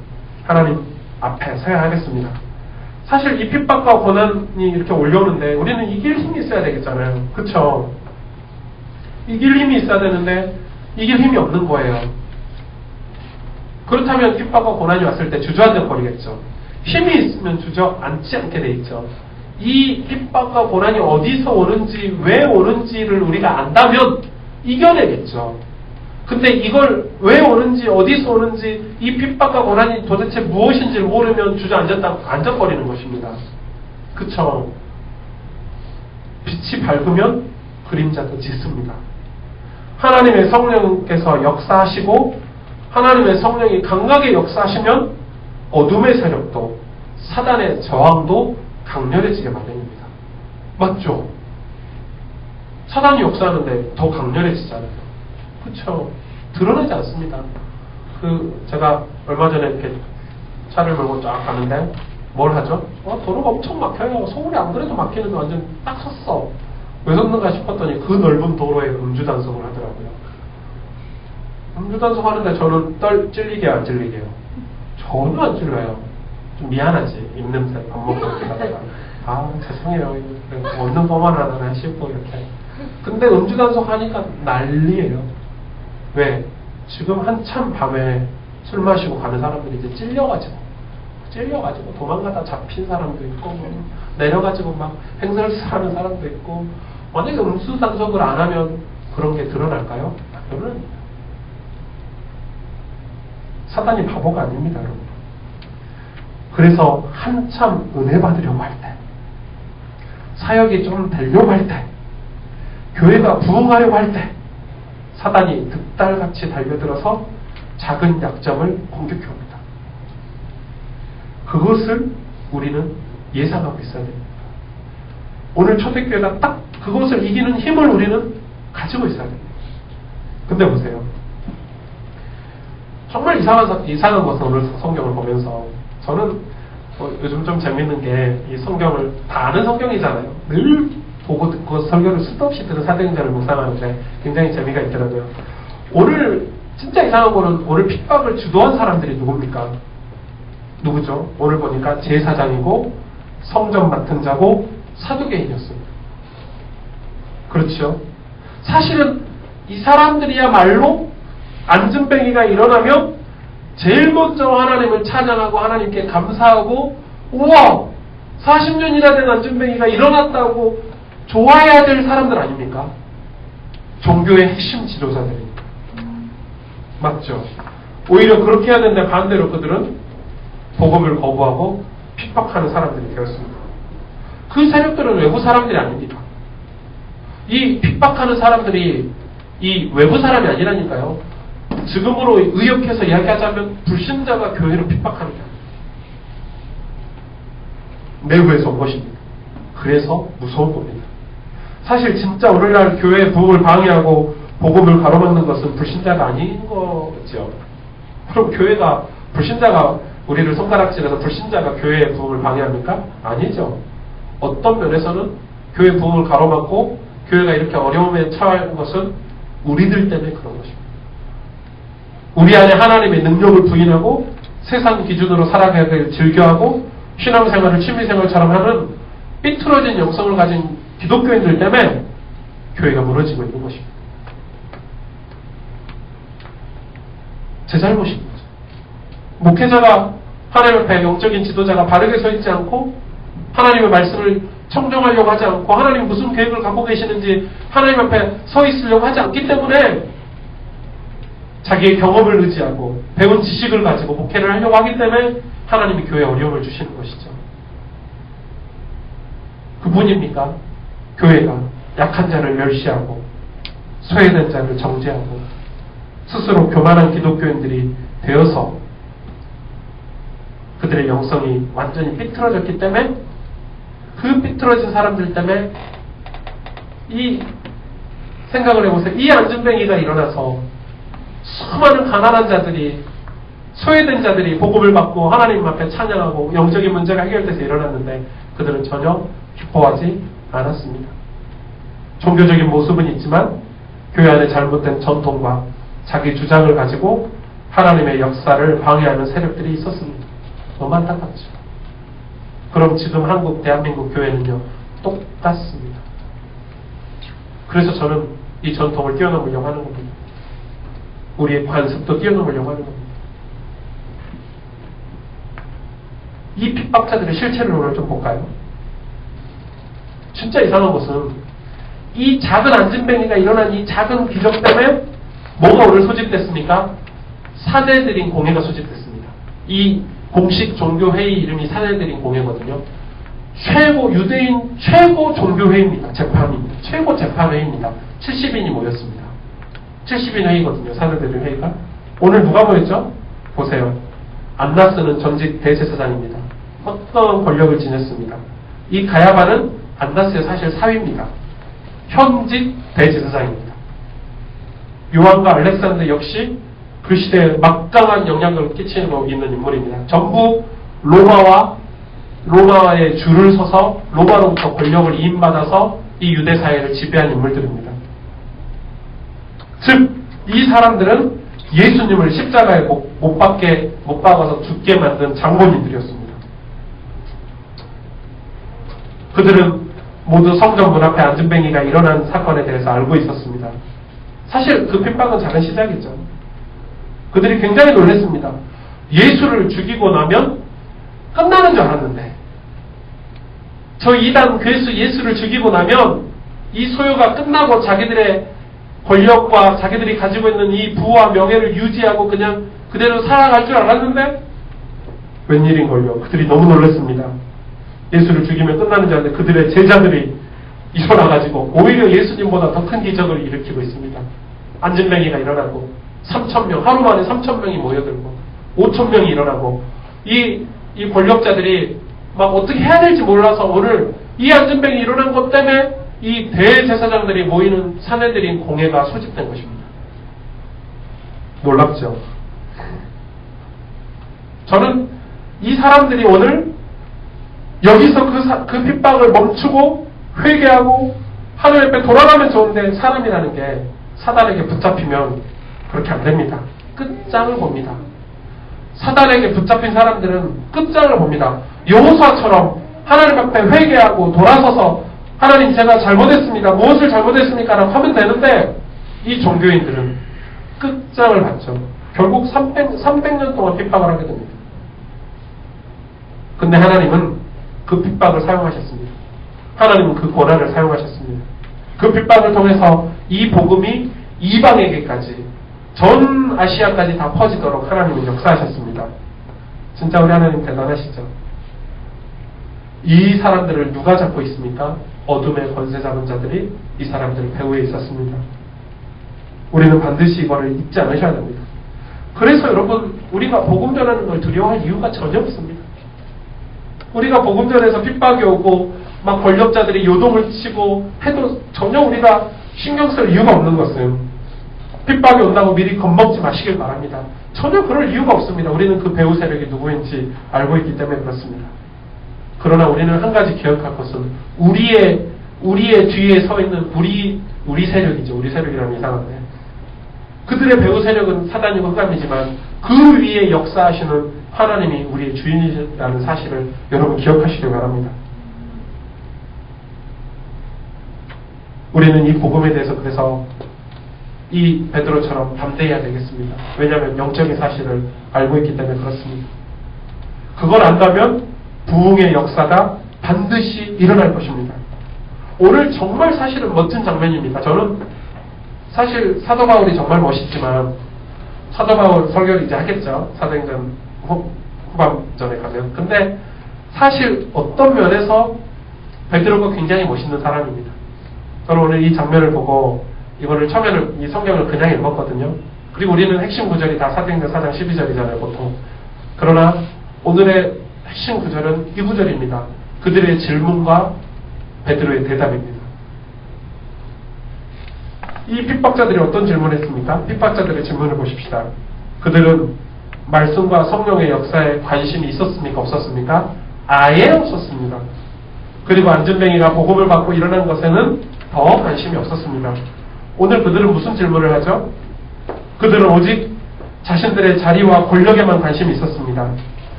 하나님 앞에 서야 하겠습니다. 사실 이 핍박과 고난이 이렇게 올려오는데 우리는 이길 힘이 있어야 되겠잖아요. 그쵸? 이길 힘이 있어야 되는데 이길 힘이 없는 거예요. 그렇다면 핍박과 고난이 왔을 때 주저앉아 버리겠죠. 힘이 있으면 주저앉지 않게 돼 있죠. 이 핍박과 고난이 어디서 오는지, 왜 오는지를 우리가 안다면 이겨내겠죠. 근데 이걸 왜 오는지, 어디서 오는지, 이 핍박과 고난이 도대체 무엇인지를 모르면 앉아버리는 것입니다. 그쵸? 빛이 밝으면 그림자도 짙습니다. 하나님의 성령께서 역사하시고 하나님의 성령이 강하게 역사하시면 어둠의 세력도 사단의 저항도 강렬해지게 마련입니다. 맞죠? 사단이 역사하는데 더 강렬해지잖아요. 그렇죠. 드러나지 않습니다. 제가 얼마 전에 이렇게 차를 몰고 쫙 가는데 뭘 하죠? 도로가 엄청 막혀요. 서울에 안 그래도 막히는데 완전 딱 섰어. 왜 섰는가 싶었더니 그 넓은 도로에 음주단속을 하더라고요. 음주단속 하는데 저는 찔리게 안 찔리게요? 전혀 안 찔러요. 좀 미안하지. 입냄새 밥 먹고 가다가 죄송해요. 없는 것만 하나 싶고 이렇게. 근데 음주단속 하니까 난리예요. 왜? 지금 한참 밤에 술 마시고 가는 사람들이 이제 찔려가지고 도망가다 잡힌 사람도 있고 내려가지고 막 행설하는 사람도 있고. 만약에 음주단속을 안 하면 그런 게 드러날까요? 그러면 사단이 바보가 아닙니다, 여러분. 그래서 한참 은혜 받으려고 할 때, 사역이 좀 되려고 할 때, 교회가 부흥하려고 할 때 사단이 득달같이 달려들어서 작은 약점을 공격해옵니다. 그것을 우리는 예상하고 있어야 됩니다. 오늘 초대교회가 딱 그것을 이기는 힘을 우리는 가지고 있어야 됩니다. 근데 보세요. 정말 이상한 것은 오늘 성경을 보면서 저는 요즘 좀 재밌는 게 이 성경을 다 아는 성경이잖아요. 늘 보고 듣고 설교를 수도 없이 들은 사도행전을 묵상하는데 굉장히 재미가 있더라고요. 오늘 진짜 이상한 거는 오늘 핍박을 주도한 사람들이 누굽니까? 누구죠? 오늘 보니까 제사장이고 성전 맡은 자고 사두개인이었습니다. 그렇죠? 사실은 이 사람들이야말로 안진뱅이가 일어나면 제일 먼저 하나님을 찬양하고 하나님께 감사하고 우와 40년이나 된 안진뱅이가 일어났다고 좋아해야 될 사람들 아닙니까? 종교의 핵심 지도자들이니까. 맞죠? 오히려 그렇게 해야 되는데 반대로 그들은 복음을 거부하고 핍박하는 사람들이 되었습니다. 그 세력들은 외부 사람들이 아닙니다. 이 핍박하는 사람들이 이 외부 사람이 아니라니까요. 지금으로 의역해서 이야기하자면 불신자가 교회를 핍박하는 게 아니에요. 내부에서 온 것입니다. 그래서 무서운 겁니다. 사실 진짜 오늘날 교회의 부흥을 방해하고 복음을 가로막는 것은 불신자가 아닌 거죠. 그럼 교회가 불신자가 우리를 손가락질해서 불신자가 교회의 부흥을 방해합니까? 아니죠. 어떤 면에서는 교회 부흥을 가로막고 교회가 이렇게 어려움에 처한 것은 우리들 때문에 그런 것입니다. 우리 안에 하나님의 능력을 부인하고 세상 기준으로 살아가기를 즐겨하고 신앙생활을 취미생활처럼 하는 삐뚤어진 영성을 가진 기독교인들 때문에 교회가 무너지고 있는 것입니다. 제 잘못인 거죠. 목회자가 하나님 앞에 영적인 지도자가 바르게 서 있지 않고 하나님의 말씀을 청정하려고 하지 않고 하나님 무슨 계획을 갖고 계시는지 하나님 앞에 서 있으려고 하지 않기 때문에 자기의 경험을 의지하고 배운 지식을 가지고 목회를 하려고 하기 때문에 하나님이 교회에 어려움을 주시는 것이죠. 그뿐입니까? 교회가 약한 자를 멸시하고 소외된 자를 정죄하고 스스로 교만한 기독교인들이 되어서 그들의 영성이 완전히 삐뚤어졌기 때문에 그 삐뚤어진 사람들 때문에 이 생각을 해보세요. 이 안진뱅이가 일어나서 수많은 가난한 자들이 소외된 자들이 복음을 받고 하나님 앞에 찬양하고 영적인 문제가 해결돼서 일어났는데 그들은 전혀 기뻐하지 않았습니다. 종교적인 모습은 있지만 교회 안에 잘못된 전통과 자기 주장을 가지고 하나님의 역사를 방해하는 세력들이 있었습니다. 너무 안타깝죠. 그럼 지금 한국 대한민국 교회는요 똑같습니다. 그래서 저는 이 전통을 뛰어넘으려고 하는 겁니다. 우리의 관습도 뛰어넘으려고 하는 겁니다. 이 핍박자들의 실체를 오늘 좀 볼까요? 진짜 이상한 것은 이 작은 안진뱅이가 일어난 이 작은 기적 때문에 뭐가 오늘 소집됐습니까? 사내들인 공회가 소집됐습니다. 이 공식 종교회의 이름이 사내들인 공회거든요. 유대인 최고 종교회의입니다. 재판입니다. 최고 재판회의입니다. 70인이 모였습니다. 70인 회의거든요. 사내들인 회의가. 오늘 누가 모였죠? 보세요. 안나스는 전직 대제사장입니다. 어떤 권력을 지녔습니다. 이 가야바는 안나스의 사실 사위입니다. 현직 대제사장입니다. 요한과 알렉산더 역시 그 시대에 막강한 영향력을 끼치고 있는 인물입니다. 전부 로마의 줄을 서서 로마로부터 권력을 이임받아서 이 유대 사회를 지배한 인물들입니다. 즉, 이 사람들은 예수님을 십자가에 못 박아서 죽게 만든 장본인들이었습니다. 그들은 모두 성전 문 앞에 안진뱅이가 일어난 사건에 대해서 알고 있었습니다. 사실 그 핍박은 작은 시작이죠. 그들이 굉장히 놀랐습니다. 예수를 죽이고 나면 끝나는 줄 알았는데 저 이단 괴수 예수를 죽이고 나면 이 소요가 끝나고 자기들의 권력과 자기들이 가지고 있는 이 부와 명예를 유지하고 그냥 그대로 살아갈 줄 알았는데 웬일인걸요. 그들이 너무 놀랐습니다. 예수를 죽이면 끝나는 줄 알았는데 그들의 제자들이 일어나가지고 오히려 예수님보다 더 큰 기적을 일으키고 있습니다. 안진뱅이가 일어나고 3,000명, 하루 만에 3,000명이 모여들고 5,000명이 일어나고 이 권력자들이 막 어떻게 해야 될지 몰라서 오늘 이 안진뱅이 일어난 것 때문에 이 대제사장들이 모이는 사내들인 공회가 소집된 것입니다. 놀랍죠? 저는 이 사람들이 오늘 여기서 그 핍박을 멈추고 회개하고 하나님 앞에 돌아가면 좋은데 사람이라는 게 사단에게 붙잡히면 그렇게 안 됩니다. 끝장을 봅니다. 사단에게 붙잡힌 사람들은 끝장을 봅니다. 여호수아처럼 하나님 앞에 회개하고 돌아서서 하나님 제가 잘못했습니다. 무엇을 잘못했습니까? 라고 하면 되는데 이 종교인들은 끝장을 봤죠. 결국 300년 동안 핍박을 하게 됩니다. 근데 하나님은 그 핍박을 사용하셨습니다. 하나님은 그 고난을 사용하셨습니다. 그 핍박을 통해서 이 복음이 이방에게까지 전 아시아까지 다 퍼지도록 하나님은 역사하셨습니다. 진짜 우리 하나님 대단하시죠? 이 사람들을 누가 잡고 있습니까? 어둠의 권세 잡은 자들이 이 사람들 배후에 있었습니다. 우리는 반드시 이거를 잊지 않으셔야 됩니다. 그래서 여러분 우리가 복음 전하는 걸 두려워할 이유가 전혀 없습니다. 우리가 복음 전에서 핍박이 오고 막 권력자들이 요동을 치고 해도 전혀 우리가 신경 쓸 이유가 없는 것은 핍박이 온다고 미리 겁먹지 마시길 바랍니다. 전혀 그럴 이유가 없습니다. 우리는 그 배후 세력이 누구인지 알고 있기 때문에 그렇습니다. 그러나 우리는 한 가지 기억할 것은 우리의 뒤에 서 있는 우리 세력이죠. 우리 세력이라면 이상한데 그들의 배후 세력은 사단이고 흑암이지만 그 위에 역사하시는 하나님이 우리의 주인이라는 사실을 여러분 기억하시길 바랍니다. 우리는 이 복음에 대해서 그래서 이 베드로처럼 담대해야 되겠습니다. 왜냐하면 영적인 사실을 알고 있기 때문에 그렇습니다. 그걸 안다면 부흥의 역사가 반드시 일어날 것입니다. 오늘 정말 사실은 멋진 장면입니다. 저는 사실 사도 바울이 정말 멋있지만 사도 바울 설교를 이제 하겠죠. 사도행전 후반전에 가면. 근데 사실 어떤 면에서 베드로가 굉장히 멋있는 사람입니다. 저는 오늘 이 장면을 보고 이거를 처음에는 이 성경을 그냥 읽었거든요. 그리고 우리는 핵심 구절이 다 사도행전 4장 12절이잖아요, 보통. 그러나 오늘의 핵심 구절은 이 구절입니다. 그들의 질문과 베드로의 대답입니다. 이 핍박자들이 어떤 질문을 했습니까? 핍박자들의 질문을 보십시다. 그들은 말씀과 성령의 역사에 관심이 있었습니까? 없었습니까? 아예 없었습니다. 그리고 안진뱅이가 복음을 받고 일어난 것에는 더 관심이 없었습니다. 오늘 그들은 무슨 질문을 하죠? 그들은 오직 자신들의 자리와 권력에만 관심이 있었습니다.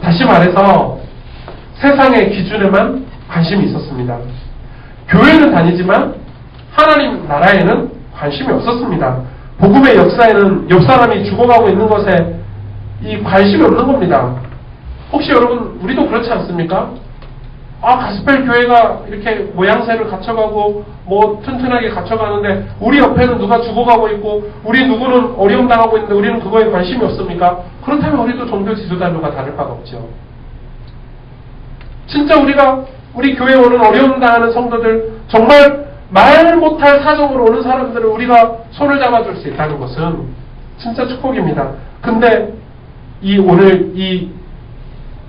다시 말해서 세상의 기준에만 관심이 있었습니다. 교회는 다니지만 하나님 나라에는 관심이 없었습니다. 복음의 역사에는 옆 사람이 죽어가고 있는 것에 이 관심이 없는 겁니다. 혹시 여러분 우리도 그렇지 않습니까? 가스펠 교회가 이렇게 모양새를 갖춰가고 뭐 튼튼하게 갖춰가는데 우리 옆에는 누가 죽어가고 있고 우리 누구는 어려움 당하고 있는데 우리는 그거에 관심이 없습니까? 그렇다면 우리도 종교 지도자들과 다를 바가 없죠. 진짜 우리 교회에 오는 어려움 당하는 성도들, 정말 말 못할 사정으로 오는 사람들을 우리가 손을 잡아줄 수 있다는 것은 진짜 축복입니다. 근데 오늘 이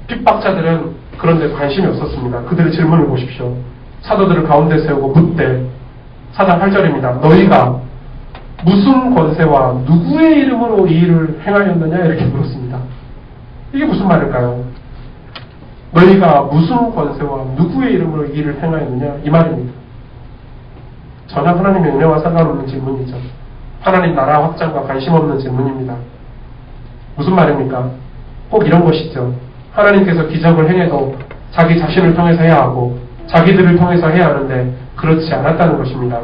핍박자들은 그런데 관심이 없었습니다. 그들의 질문을 보십시오. 사도들을 가운데 세우고 묻되 4장 8절입니다. 너희가 무슨 권세와 누구의 이름으로 이 일을 행하였느냐 이렇게 물었습니다. 이게 무슨 말일까요? 너희가 무슨 권세와 누구의 이름으로 이 일을 행하였느냐 이 말입니다. 전혀 하나님의 은혜와 상관없는 질문이죠. 하나님 나라 확장과 관심 없는 질문입니다. 무슨 말입니까? 꼭 이런 것이죠. 하나님께서 기적을 행해도 자기 자신을 통해서 해야 하고 자기들을 통해서 해야 하는데 그렇지 않았다는 것입니다.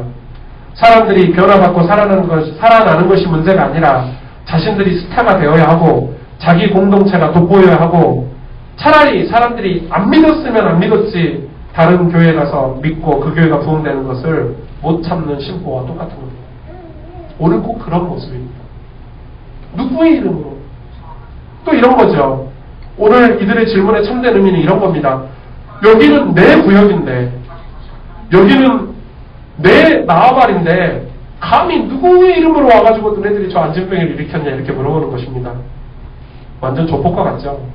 사람들이 변화받고 살아나는 것이 문제가 아니라 자신들이 스타가 되어야 하고 자기 공동체가 돋보여야 하고 차라리 사람들이 안 믿었으면 안 믿었지 다른 교회에 가서 믿고 그 교회가 부흥되는 것을 못 참는 심보와 똑같은 겁니다. 오늘 꼭 그런 모습입니다. 누구의 이름으로? 또 이런 거죠. 오늘 이들의 질문의 참된 의미는 이런 겁니다. 여기는 내 구역인데, 여기는 내 나와발인데, 감히 누구의 이름으로 와가지고 너네들이 저 안진병을 일으켰냐 이렇게 물어보는 것입니다. 완전 조폭과 같죠?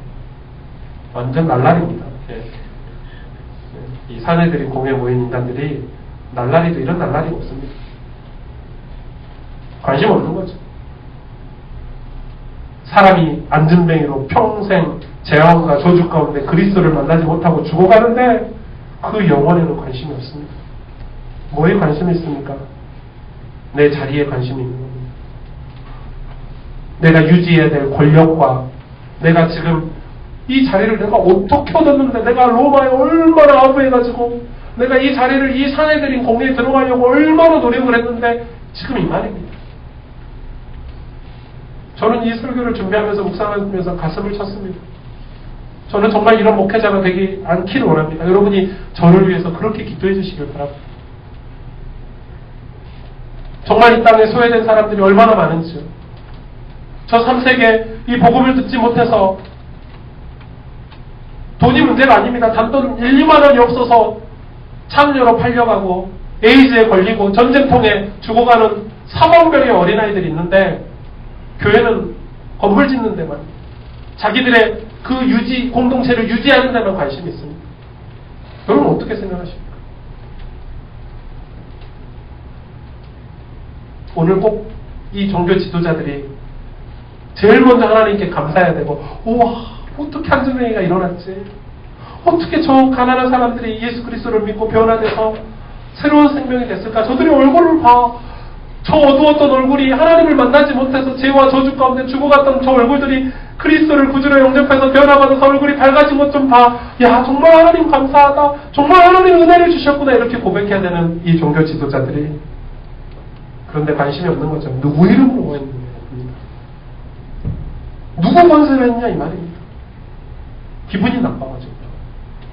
완전 날라리입니다. 이 사내들이 공에 모인 인간들이 날라리도 이런 날라리가 없습니다. 관심 없는 거죠. 사람이 안진뱅이로 평생 재앙과 저주 가운데 그리스도를 만나지 못하고 죽어가는데 그 영혼에는 관심이 없습니다. 뭐에 관심이 있습니까? 내 자리에 관심이 있는 겁니다. 내가 유지해야 될 권력과 내가 지금 이 자리를 내가 어떻게 얻었는데 내가 로마에 얼마나 아부해가지고 내가 이 자리를 이 사내들인 공회에 들어가려고 얼마나 노력을 했는데 지금 이 말입니다. 저는 이 설교를 준비하면서 묵상하면서 가슴을 쳤습니다. 저는 정말 이런 목회자가 되지 않기를 원합니다. 여러분이 저를 위해서 그렇게 기도해 주시길 바랍니다. 정말 이 땅에 소외된 사람들이 얼마나 많은지요. 저 3세기에 이 복음을 듣지 못해서 돈이 문제가 아닙니다. 단돈 1, 2만 원이 없어서 참여로 팔려가고 에이즈에 걸리고 전쟁통에 죽어가는 3만 명의 어린아이들이 있는데 교회는 건물 짓는 데만 자기들의 그 공동체를 유지하는 데만 관심이 있습니다. 여러분 어떻게 생각하십니까? 오늘 꼭 이 종교 지도자들이 제일 먼저 하나님께 감사해야 되고 우와 어떻게 안진뱅이가 일어났지? 어떻게 저 가난한 사람들이 예수 그리스도를 믿고 변화돼서 새로운 생명이 됐을까? 저들의 얼굴을 봐. 저 어두웠던 얼굴이 하나님을 만나지 못해서 죄와 저주 가운데 죽어갔던 저 얼굴들이 그리스도를 구주로 영접해서 변화받아서 얼굴이 밝아진 것 좀 봐. 야 정말 하나님 감사하다. 정말 하나님 은혜를 주셨구나. 이렇게 고백해야 되는 이 종교 지도자들이 그런데 관심이 없는 거죠. 누구 이름으로 했느냐 누구 권세를 했냐 이 말입니다. 기분이 나빠가지고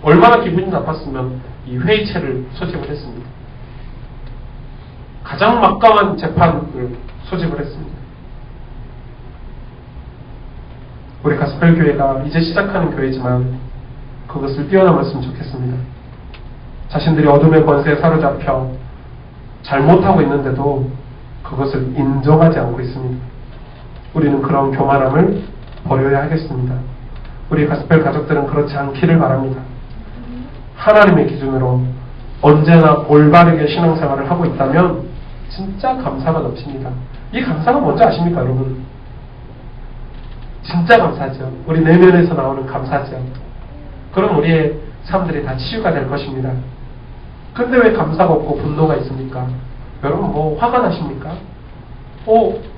얼마나 기분이 나빴으면 이 회의체를 소집을 했습니다. 가장 막강한 재판을 소집을 했습니다. 우리 가스펠 교회가 이제 시작하는 교회지만 그것을 뛰어넘었으면 좋겠습니다. 자신들이 어둠의 권세에 사로잡혀 잘못하고 있는데도 그것을 인정하지 않고 있습니다. 우리는 그런 교만함을 버려야 하겠습니다. 우리 가스펠 가족들은 그렇지 않기를 바랍니다. 하나님의 기준으로 언제나 올바르게 신앙생활을 하고 있다면 진짜 감사가 넘칩니다. 이 감사가 뭔지 아십니까, 여러분? 진짜 감사죠. 우리 내면에서 나오는 감사죠. 그럼 우리의 삶들이 다 치유가 될 것입니다. 근데 왜 감사가 없고 분노가 있습니까? 여러분 뭐 화가 나십니까?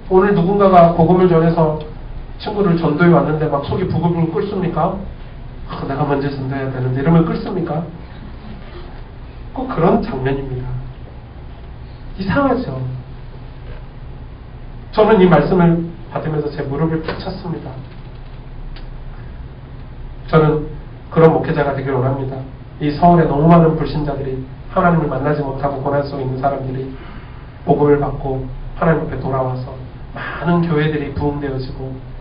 오늘 누군가가 복음을 전해서 친구를 전도해 왔는데 막 속이 부글부글 끓습니까? 내가 먼저 전도해야 되는데 이러면 끓습니까? 꼭 그런 장면입니다. 이상하죠. 저는 이 말씀을 받으면서 제 무릎을 탁 쳤습니다. 저는 그런 목회자가 되기를 원합니다. 이 서울에 너무 많은 불신자들이 하나님을 만나지 못하고 고난 속에 있는 사람들이 복음을 받고 하나님 앞에 돌아와서 많은 교회들이 부흥되어지고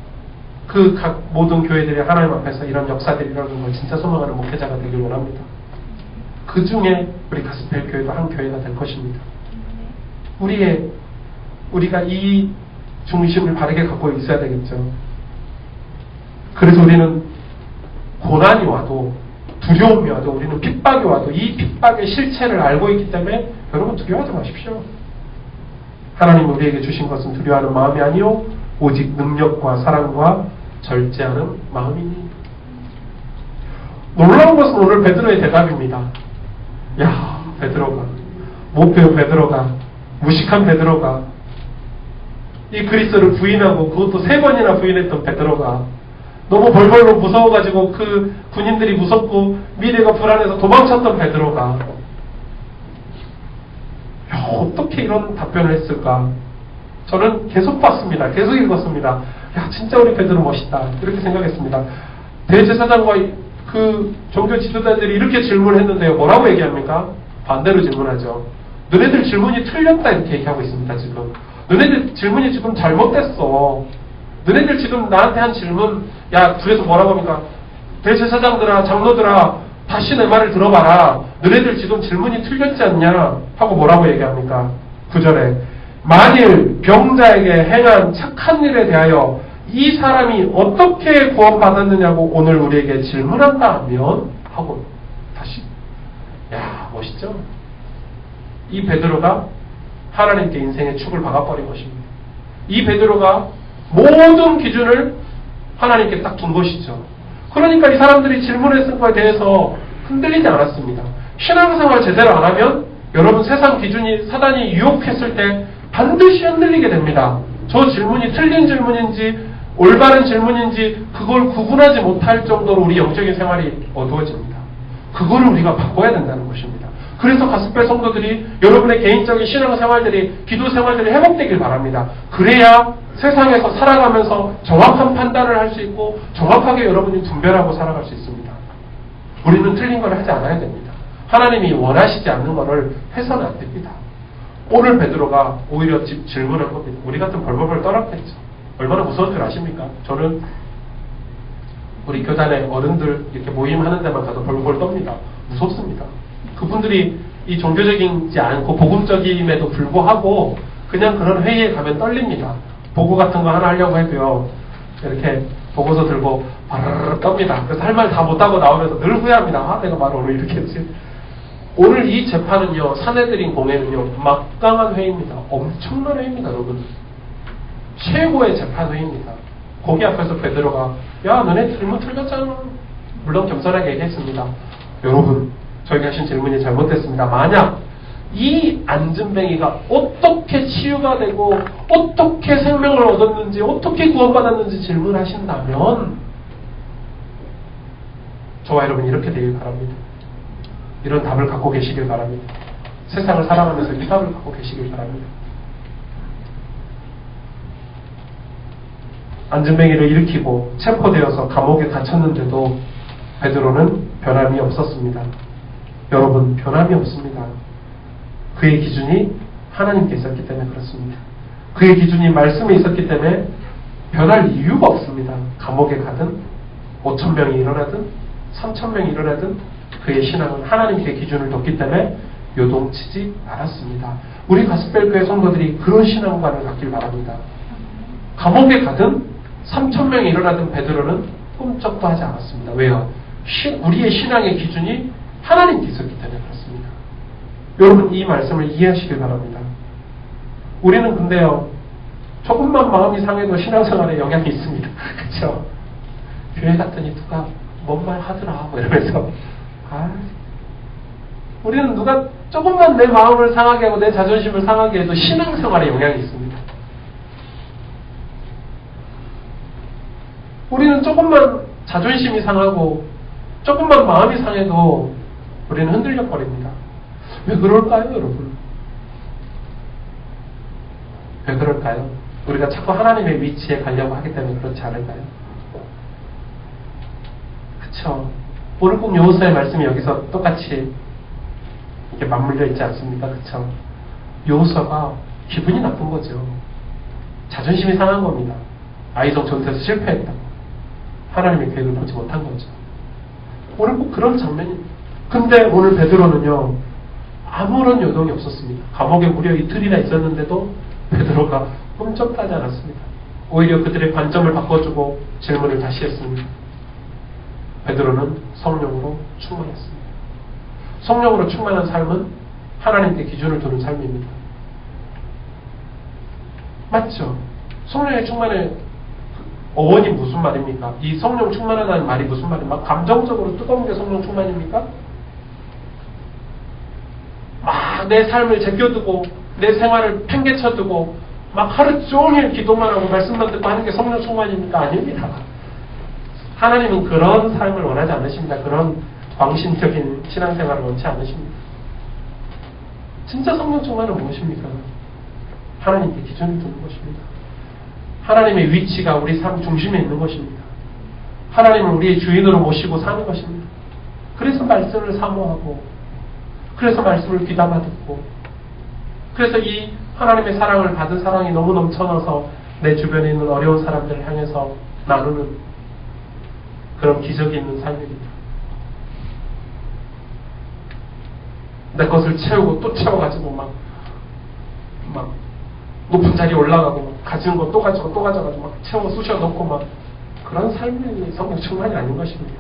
그 각 모든 교회들이 하나님 앞에서 이런 역사들이 일어나는 걸 진짜 소망하는 목회자가 되길 원합니다. 그 중에 우리 가스펠 교회도 한 교회가 될 것입니다. 우리가 이 중심을 바르게 갖고 있어야 되겠죠. 그래서 우리는 고난이 와도 두려움이 와도 우리는 핍박이 와도 이 핍박의 실체를 알고 있기 때문에 여러분 두려워하지 마십시오. 하나님 우리에게 주신 것은 두려워하는 마음이 아니요 오직 능력과 사랑과 절제하는 마음이니. 놀라운 것은 오늘 베드로의 대답입니다. 야, 베드로가 못 배운 베드로가 무식한 베드로가 이 그리스도를 부인하고 그것도 3번이나 부인했던 베드로가 너무 벌벌로 무서워가지고 그 군인들이 무섭고 미래가 불안해서 도망쳤던 베드로가 어떻게 이런 답변을 했을까? 저는 계속 봤습니다. 계속 읽었습니다. 야, 진짜 우리 베드로 멋있다. 이렇게 생각했습니다. 대제사장과 그 종교 지도자들이 이렇게 질문했는데요. 뭐라고 얘기합니까? 반대로 질문하죠. 너네들 질문이 틀렸다 이렇게 얘기하고 있습니다. 지금 너네들 질문이 지금 잘못됐어. 너네들 지금 나한테 한 질문, 야, 그래서 뭐라고 합니까? 대제사장들아, 장로들아, 다시 내 말을 들어봐라. 너네들 지금 질문이 틀렸지 않냐? 하고 뭐라고 얘기합니까? 9절에 만일 병자에게 행한 착한 일에 대하여 이 사람이 어떻게 구원받았느냐고 오늘 우리에게 질문한다 하면 하고 다시, 야, 멋있죠? 이 베드로가 하나님께 인생의 축을 박아버린 것입니다. 이 베드로가 모든 기준을 하나님께 딱 둔 것이죠. 그러니까 이 사람들이 질문했을 거에 대해서 흔들리지 않았습니다. 신앙생활 제대로 안 하면 여러분 세상 기준이 사단이 유혹했을 때 반드시 흔들리게 됩니다. 저 질문이 틀린 질문인지 올바른 질문인지 그걸 구분하지 못할 정도로 우리 영적인 생활이 어두워집니다. 그거를 우리가 바꿔야 된다는 것입니다. 그래서 가스펠 성도들이 여러분의 개인적인 신앙생활들이 기도생활들이 회복되길 바랍니다. 그래야 세상에서 살아가면서 정확한 판단을 할 수 있고 정확하게 여러분이 분별하고 살아갈 수 있습니다. 우리는 틀린 걸 하지 않아야 됩니다. 하나님이 원하시지 않는 것을 해서는 안 됩니다. 오늘 베드로가 오히려 질문한 겁니다. 우리 같은 벌벌벌 떨었겠죠. 얼마나 무서운 줄 아십니까? 저는 우리 교단의 어른들 이렇게 모임하는 데만 가도 벌벌 떱니다. 무섭습니다. 그분들이 이 종교적이지 않고 복음적임에도 불구하고 그냥 그런 회의에 가면 떨립니다. 보고 같은 거 하나 하려고 해도요. 이렇게 보고서 들고 바르르 떱니다. 그래서 할 말 다 못하고 나오면서 늘 후회합니다. 아, 내가 말을 오늘 이렇게 했지. 오늘 이 재판은요. 사내들인 공회는요. 막강한 회의입니다. 엄청난 회의입니다. 여러분. 최고의 재판 회의입니다. 거기 앞에서 베드로가 야, 너네 질문 틀렸잖아. 물론 겸손하게 얘기했습니다. 여러분, 저희가 하신 질문이 잘못됐습니다. 만약 이 안진뱅이가 어떻게 치유가 되고 어떻게 생명을 얻었는지 어떻게 구원받았는지 질문하신다면 저와 여러분 이렇게 되길 바랍니다. 이런 답을 갖고 계시길 바랍니다. 세상을 살아가면서 이 답을 갖고 계시길 바랍니다. 안진뱅이를 일으키고 체포되어서 감옥에 갇혔는데도 베드로는 변함이 없었습니다. 여러분, 변함이 없습니다. 그의 기준이 하나님께 있었기 때문에 그렇습니다. 그의 기준이 말씀에 있었기 때문에 변할 이유가 없습니다. 감옥에 가든 5,000명이 일어나든 3,000명이 일어나든 그의 신앙은 하나님께 기준을 뒀기 때문에 요동치지 않았습니다. 우리 가스펠교회 성도들이 그런 신앙관을 갖길 바랍니다. 감옥에 가든 3,000명이 일어나든 베드로는 꿈쩍도 하지 않았습니다. 왜요? 우리의 신앙의 기준이 하나님께서 있기 때문에 그렇습니다. 여러분 이 말씀을 이해하시길 바랍니다. 우리는 근데요 조금만 마음이 상해도 신앙생활에 영향이 있습니다. 그렇죠? 교회 갔더니 누가 뭔 말 하더라 뭐 이러면서 우리는 누가 조금만 내 마음을 상하게 하고 내 자존심을 상하게 해도 신앙생활에 영향이 있습니다. 우리는 조금만 자존심이 상하고 조금만 마음이 상해도 우리는 흔들려 버립니다. 왜 그럴까요, 여러분? 왜 그럴까요? 우리가 자꾸 하나님의 위치에 가려고 하기 때문에 그렇지 않을까요? 그쵸? 오늘 꼭 여호수아의 말씀이 여기서 똑같이 이렇게 맞물려 있지 않습니까? 그쵸? 여호수아가 기분이 나쁜 거죠. 자존심이 상한 겁니다. 아이성 전투에서 실패했다고. 하나님의 계획을 보지 못한 거죠. 오늘 꼭 그런 장면이. 근데 오늘 베드로는요 아무런 요동이 없었습니다. 감옥에 무려 이틀이나 있었는데도 베드로가 꼼짝하지 않았습니다. 오히려 그들의 관점을 바꿔주고 질문을 다시 했습니다. 베드로는 성령으로 충만했습니다. 성령으로 충만한 삶은 하나님께 기준을 두는 삶입니다. 맞죠? 성령의 충만의 어원이 무슨 말입니까? 이 성령 충만하다는 말이 무슨 말입니까? 감정적으로 뜨거운 게 성령 충만입니까? 막 내 삶을 제껴두고 내 생활을 팽개쳐두고 막 하루 종일 기도만 하고 말씀만 듣고 하는 게 성령 충만입니까? 아닙니다. 하나님은 그런 삶을 원하지 않으십니다. 그런 광신적인 신앙생활을 원치 않으십니다. 진짜 성령 충만은 무엇입니까? 하나님께 기준을 두는 것입니다. 하나님의 위치가 우리 삶 중심에 있는 것입니다. 하나님을 우리의 주인으로 모시고 사는 것입니다. 그래서 말씀을 사모하고 그래서 말씀을 귀담아 듣고 그래서 이 하나님의 사랑을 받은 사랑이 너무 넘쳐나서 내 주변에 있는 어려운 사람들을 향해서 나누는 그런 기적이 있는 삶입니다. 내 것을 채우고 또 채워가지고 막 높은 자리에 올라가고 막 가진 거 또 가지고 또 가져가지고 막 채워 쑤셔 넣고 막 그런 삶이 성령 충만이 아닌 것입니다.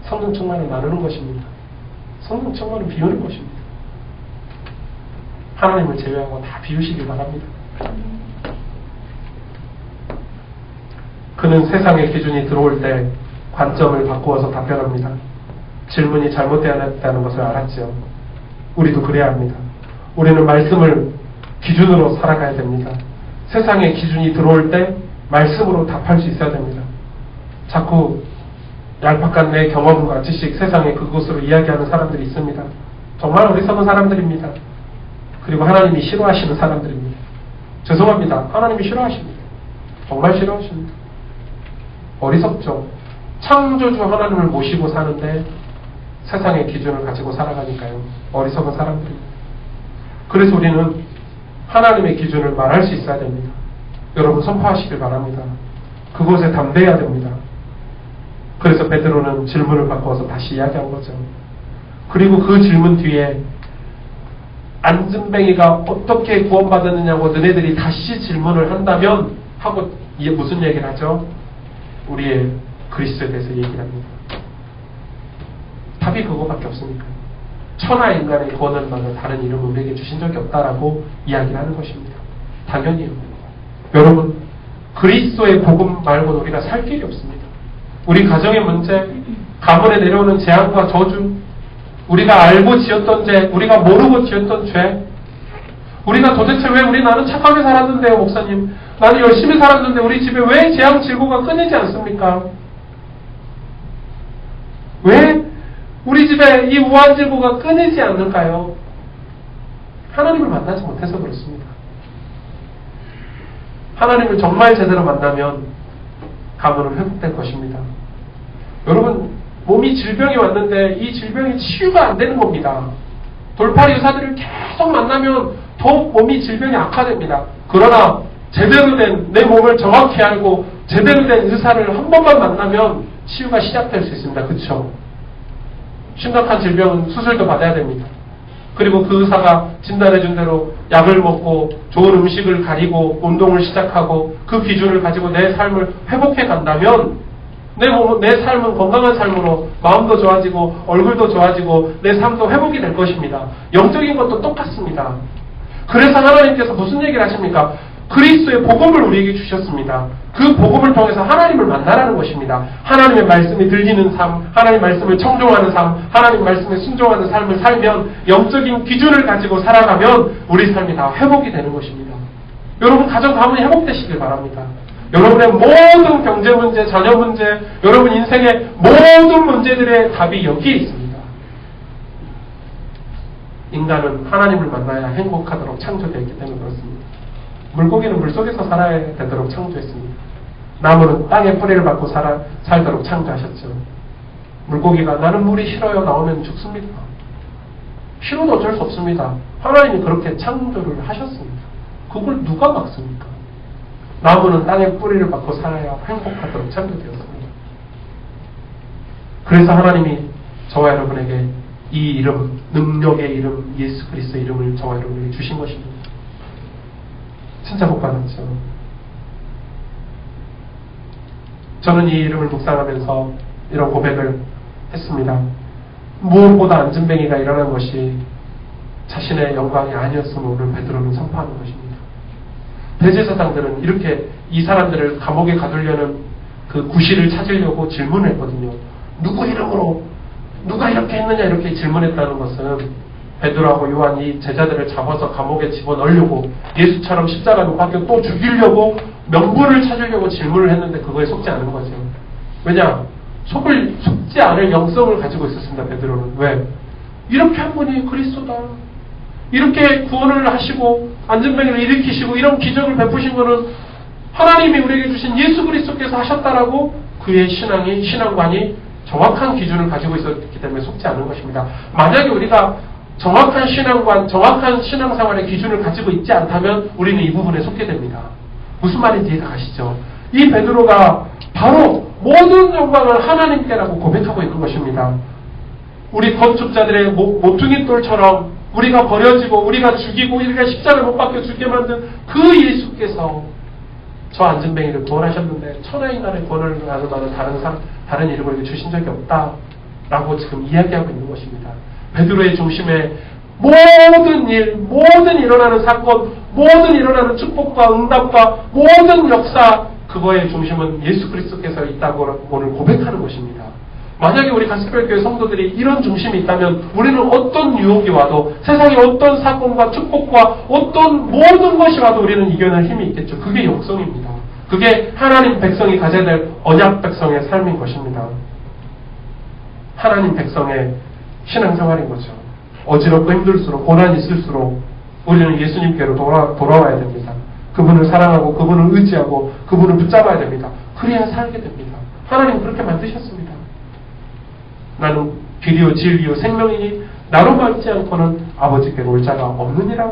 성령 충만을 나누는 것입니다. 성령 충만은 비우는 것입니다. 하나님을 제외하고 다 비우시길 바랍니다. 그는 세상의 기준이 들어올 때 관점을 바꾸어서 답변합니다. 질문이 잘못되었다는 것을 알았죠. 우리도 그래야 합니다. 우리는 말씀을 기준으로 살아가야 됩니다. 세상의 기준이 들어올 때 말씀으로 답할 수 있어야 됩니다. 자꾸 얄팍한 내 경험과 지식, 세상의 그것으로 이야기하는 사람들이 있습니다. 정말 어리석은 사람들입니다. 그리고 하나님이 싫어하시는 사람들입니다. 죄송합니다. 하나님이 싫어하십니다. 정말 싫어하십니다. 어리석죠. 창조주 하나님을 모시고 사는데 세상의 기준을 가지고 살아가니까요. 어리석은 사람들입니다. 그래서 우리는 하나님의 기준을 말할 수 있어야 됩니다. 여러분 선포하시길 바랍니다. 그곳에 담대해야 됩니다. 그래서 베드로는 질문을 바꿔서 다시 이야기한 거죠. 그리고 그 질문 뒤에 안진뱅이가 어떻게 구원받았느냐고 너네들이 다시 질문을 한다면 하고 이게 무슨 얘기를 하죠? 우리의 그리스도에 대해서 얘기를 합니다. 답이 그거밖에 없으니까. 천하 인간의 구원을 받는 다른 이름을 우리에게 주신 적이 없다라고 이야기를 하는 것입니다. 당연히요. 여러분 그리스도의 복음 말고는 우리가 살 길이 없습니다. 우리 가정의 문제, 가문에 내려오는 재앙과 저주, 우리가 알고 지었던 죄, 우리가 모르고 지었던 죄, 우리가 도대체 왜 나는 착하게 살았는데요, 목사님? 나는 열심히 살았는데 우리 집에 왜 재앙 질고가 끊이지 않습니까? 왜 우리 집에 이 우한 질고가 끊이지 않을까요? 하나님을 만나지 못해서 그렇습니다. 하나님을 정말 제대로 만나면 가문은 회복될 것입니다. 여러분 몸이 질병이 왔는데 이 질병이 치유가 안 되는 겁니다. 돌팔이 의사들을 계속 만나면 더욱 몸이 질병이 악화됩니다. 그러나 제대로 된 내 몸을 정확히 알고 제대로 된 의사를 한 번만 만나면 치유가 시작될 수 있습니다. 그렇죠? 심각한 질병은 수술도 받아야 됩니다. 그리고 그 의사가 진단해준 대로 약을 먹고 좋은 음식을 가리고 운동을 시작하고 그 기준을 가지고 내 삶을 회복해 간다면 내 삶은 건강한 삶으로 마음도 좋아지고 얼굴도 좋아지고 내 삶도 회복이 될 것입니다. 영적인 것도 똑같습니다. 그래서 하나님께서 무슨 얘기를 하십니까? 그리스도의 복음을 우리에게 주셨습니다. 그 복음을 통해서 하나님을 만나라는 것입니다. 하나님의 말씀이 들리는 삶, 하나님의 말씀을 청종하는 삶, 하나님의 말씀에 순종하는 삶을 살면, 영적인 기준을 가지고 살아가면 우리 삶이 다 회복이 되는 것입니다. 여러분 가정 가문이 회복되시길 바랍니다. 여러분의 모든 경제 문제, 자녀 문제, 여러분 인생의 모든 문제들의 답이 여기에 있습니다. 인간은 하나님을 만나야 행복하도록 창조되었기 때문에 그렇습니다. 물고기는 물속에서 살아야 되도록 창조했습니다. 나무는 땅에 뿌리를 받고 살도록 창조하셨죠. 물고기가 나는 물이 싫어요 나오면 죽습니다. 싫어도 어쩔 수 없습니다. 하나님이 그렇게 창조를 하셨습니다. 그걸 누가 막습니까? 나무는 땅에 뿌리를 받고 살아야 행복하도록 창조되었습니다. 그래서 하나님이 저와 여러분에게 이 이름, 능력의 이름, 예수 그리스도의 이름을 저와 여러분에게 주신 것입니다. 진짜 복 받았죠. 저는 이 이름을 묵상하면서 이런 고백을 했습니다. 무엇보다 안진뱅이가 일어난 것이 자신의 영광이 아니었음을 오늘 베드로는 선포하는 것입니다. 대제사장들은 이렇게 이 사람들을 감옥에 가두려는 그 구실을 찾으려고 질문했거든요. 누구 이름으로 누가 이렇게 했느냐 이렇게 질문했다는 것은 베드로하고 요한이 제자들을 잡아서 감옥에 집어넣으려고 예수처럼 십자가 못 박혀 또 죽이려고 명분을 찾으려고 질문을 했는데 그거에 속지 않은 거죠. 왜냐? 속지 않을 영성을 가지고 있었습니다. 베드로는. 왜? 이렇게 한 분이 그리스도다. 이렇게 구원을 하시고 안진뱅이를 일으키시고 이런 기적을 베푸신 것은 하나님이 우리에게 주신 예수 그리스도께서 하셨다라고 그의 신앙관이 정확한 기준을 가지고 있었기 때문에 속지 않는 것입니다. 만약에 우리가 정확한 신앙관, 정확한 신앙생활의 기준을 가지고 있지 않다면 우리는 이 부분에 속게 됩니다. 무슨 말인지 이해가 가시죠? 이 베드로가 바로 모든 영광을 하나님께라고 고백하고 있는 것입니다. 우리 건축자들의 모퉁이 돌처럼 우리가 버려지고 우리가 죽이고 우리가 십자가를 못 박혀 죽게 만든 그 예수께서 저 안진뱅이를 구원하셨는데 천하인간의 구원을 하는 말은 다른 이름을 주신 적이 없다라고 지금 이야기하고 있는 것입니다. 베드로의 중심에 모든 일, 모든 일어나는 사건, 모든 일어나는 축복과 응답과 모든 역사, 그거의 중심은 예수 그리스도께서 있다고 오늘 고백하는 것입니다. 만약에 우리 가스펠교회 성도들이 이런 중심이 있다면 우리는 어떤 유혹이 와도 세상에 어떤 사건과 축복과 어떤 모든 것이 와도 우리는 이겨낼 힘이 있겠죠. 그게 영성입니다. 그게 하나님 백성이 가져야 될 언약 백성의 삶인 것입니다. 하나님 백성의 신앙생활인 거죠. 어지럽고 힘들수록 고난이 있을수록 우리는 예수님께로 돌아와야 됩니다. 그분을 사랑하고 그분을 의지하고 그분을 붙잡아야 됩니다. 그래야 살게 됩니다. 하나님 그렇게 만드셨습니다. 나는 길이요 진리요 생명이니 나로 말지 않고는 아버지께로 올 자가 없느니라.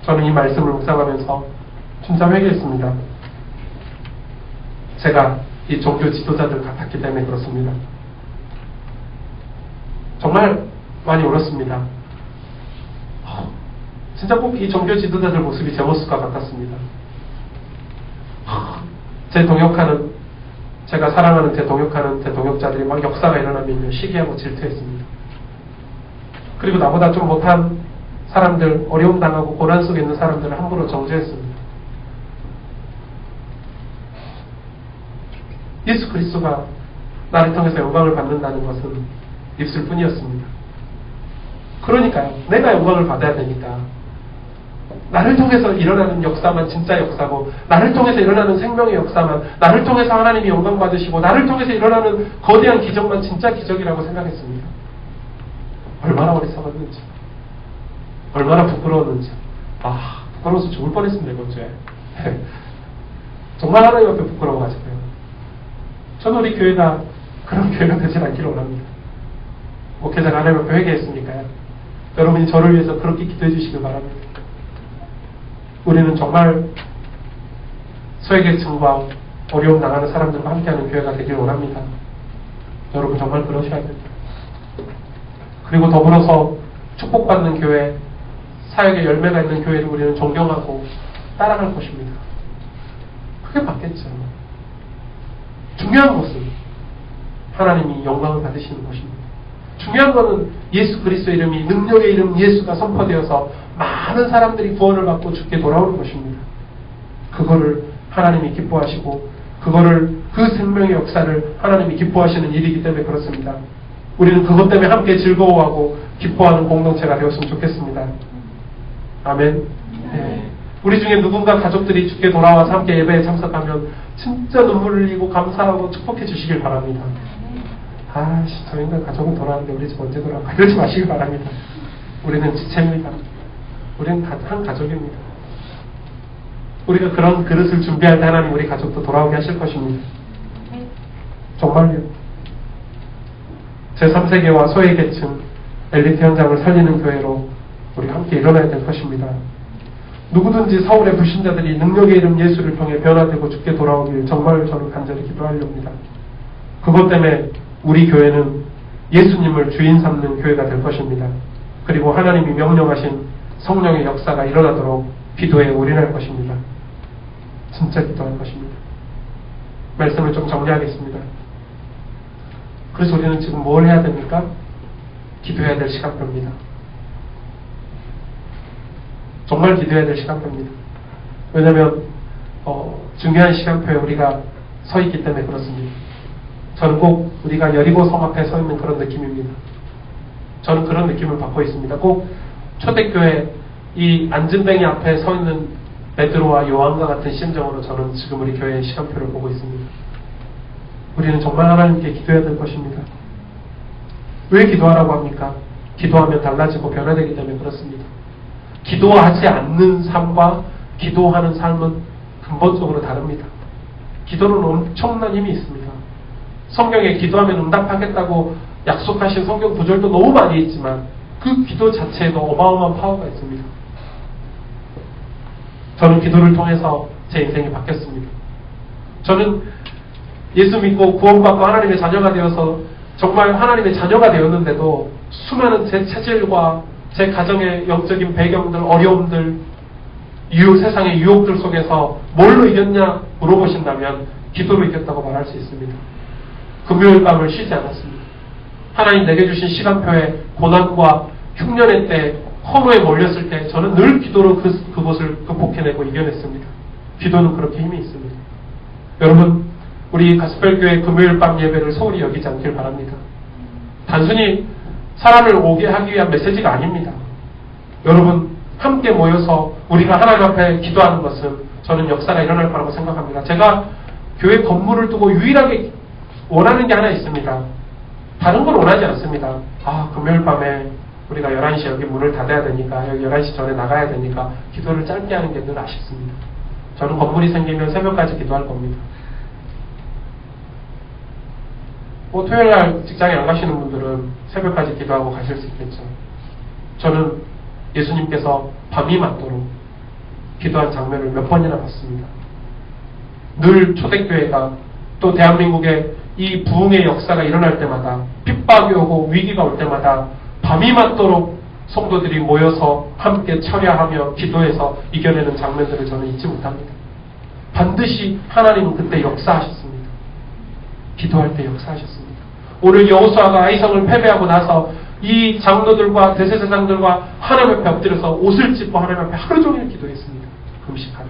저는 이 말씀을 묵상하면서 진짜 회개했습니다. 제가 이 종교 지도자들 같았기 때문에 그렇습니다. 정말 많이 울었습니다. 진짜 꼭 이 종교 지도자들 모습이 제 모습과 같았습니다. 제가 사랑하는 제 동역자들이 막 역사가 일어나면 시기하고 질투했습니다. 그리고 나보다 좀 못한 사람들, 어려움 당하고 고난 속에 있는 사람들을 함부로 정죄했습니다. 예수 그리스도가 나를 통해서 영광을 받는다는 것은 입술 뿐이었습니다. 그러니까요. 내가 영광을 받아야 되니까 나를 통해서 일어나는 역사만 진짜 역사고, 나를 통해서 일어나는 생명의 역사만, 나를 통해서 하나님이 영광 받으시고, 나를 통해서 일어나는 거대한 기적만 진짜 기적이라고 생각했습니다. 얼마나 어리석었는지, 얼마나 부끄러웠는지. 부끄러워서 죽을 뻔했습니다. 이번 주에. 정말 하나님 앞에 부끄러워가지고요. 저는 우리 교회가 그런 교회가 되지 않기를 원합니다. 목회자가 하나님 앞에 회개했으니까요. 여러분이 저를 위해서 그렇게 기도해 주시길 바랍니다. 우리는 정말 소외계층과 어려움 당하는 사람들과 함께하는 교회가 되길 원합니다. 여러분 정말 그러셔야 됩니다. 그리고 더불어서 축복받는 교회, 사역의 열매가 있는 교회를 우리는 존경하고 따라갈 것입니다. 그게 맞겠죠. 중요한 것은 하나님이 영광을 받으시는 것입니다. 중요한 것은 예수 그리스도의 이름이, 능력의 이름 예수가 선포되어서 많은 사람들이 구원을 받고 죽게 돌아오는 것입니다. 그거를 하나님이 기뻐하시고 그거를, 그 생명의 역사를 하나님이 기뻐하시는 일이기 때문에 그렇습니다. 우리는 그것 때문에 함께 즐거워하고 기뻐하는 공동체가 되었으면 좋겠습니다. 아멘. 네. 우리 중에 누군가 가족들이 죽게 돌아와서 함께 예배에 참석하면 진짜 눈물을 흘리고 감사하고 축복해 주시길 바랍니다. 아씨, 저 인간 가족은 돌아왔는데 우리 집 언제 돌아올까? 이러지 마시길 바랍니다. 우리는 지체입니다. 우리는 한 가족입니다. 우리가 그런 그릇을 준비할 때 하나님 우리 가족도 돌아오게 하실 것입니다. 정말요. 제3세계와 소외계층, 엘리트 현장을 살리는 교회로 우리 함께 일어나야 될 것입니다. 누구든지 서울의 불신자들이 능력의 이름 예수를 통해 변화되고 죽게 돌아오길 정말 저는 간절히 기도하렵니다. 그것 때문에 우리 교회는 예수님을 주인 삼는 교회가 될 것입니다. 그리고 하나님이 명령하신 성령의 역사가 일어나도록 기도에 올인할 것입니다. 진짜 기도할 것입니다. 말씀을 좀 정리하겠습니다. 그래서 우리는 지금 뭘 해야 됩니까? 기도해야 될 시간표입니다. 정말 기도해야 될 시간표입니다. 왜냐하면 중요한 시간표에 우리가 서 있기 때문에 그렇습니다. 저는 꼭 우리가 여리고 성 앞에 서 있는 그런 느낌입니다. 저는 그런 느낌을 받고 있습니다. 꼭 초대교회 이 안진뱅이 앞에 서 있는 베드로와 요한과 같은 심정으로 저는 지금 우리 교회의 시간표를 보고 있습니다. 우리는 정말 하나님께 기도해야 될 것입니다. 왜 기도하라고 합니까? 기도하면 달라지고 변화되기 때문에 그렇습니다. 기도하지 않는 삶과 기도하는 삶은 근본적으로 다릅니다. 기도는 엄청난 힘이 있습니다. 성경에 기도하면 응답하겠다고 약속하신 성경 구절도 너무 많이 있지만 그 기도 자체에도 어마어마한 파워가 있습니다. 저는 기도를 통해서 제 인생이 바뀌었습니다. 저는 예수 믿고 구원받고 하나님의 자녀가 되어서 정말 하나님의 자녀가 되었는데도 수많은 제 체질과 제 가정의 영적인 배경들, 어려움들, 세상의 유혹들 속에서 뭘로 이겼냐 물어보신다면 기도로 이겼다고 말할 수 있습니다. 금요일 밤을 쉬지 않았습니다. 하나님 내게 주신 시간표에 고난과 흉년의 때, 허무에 몰렸을 때 저는 늘 기도로 그것을 극복해내고 이겨냈습니다. 기도는 그렇게 힘이 있습니다. 여러분, 우리 가스펠교회 금요일 밤 예배를 소홀히 여기지 않길 바랍니다. 단순히 사람을 오게 하기 위한 메시지가 아닙니다. 여러분, 함께 모여서 우리가 하나님 앞에 기도하는 것은 저는 역사가 일어날 거라고 생각합니다. 제가 교회 건물을 두고 유일하게 원하는 게 하나 있습니다. 다른 건 원하지 않습니다. 금요일 밤에 우리가 11시 여기 문을 닫아야 되니까, 여기 11시 전에 나가야 되니까 기도를 짧게 하는 게 늘 아쉽습니다. 저는 건물이 생기면 새벽까지 기도할 겁니다. 토요일날 직장에 안 가시는 분들은 새벽까지 기도하고 가실 수 있겠죠. 저는 예수님께서 밤이 맞도록 기도한 장면을 몇 번이나 봤습니다. 늘 초대교회가 또 대한민국의 이 부흥의 역사가 일어날 때마다 핍박이 오고 위기가 올 때마다 밤이 맞도록 성도들이 모여서 함께 철야하며 기도해서 이겨내는 장면들을 저는 잊지 못합니다. 반드시 하나님은 그때 역사하셨습니다. 기도할 때 역사하셨습니다. 오늘 여호수아가 아이성을 패배하고 나서 이 장로들과 대제사장들과 하나님 앞에 엎드려서 옷을 찢고 하나님 앞에 하루 종일 기도했습니다. 금식하며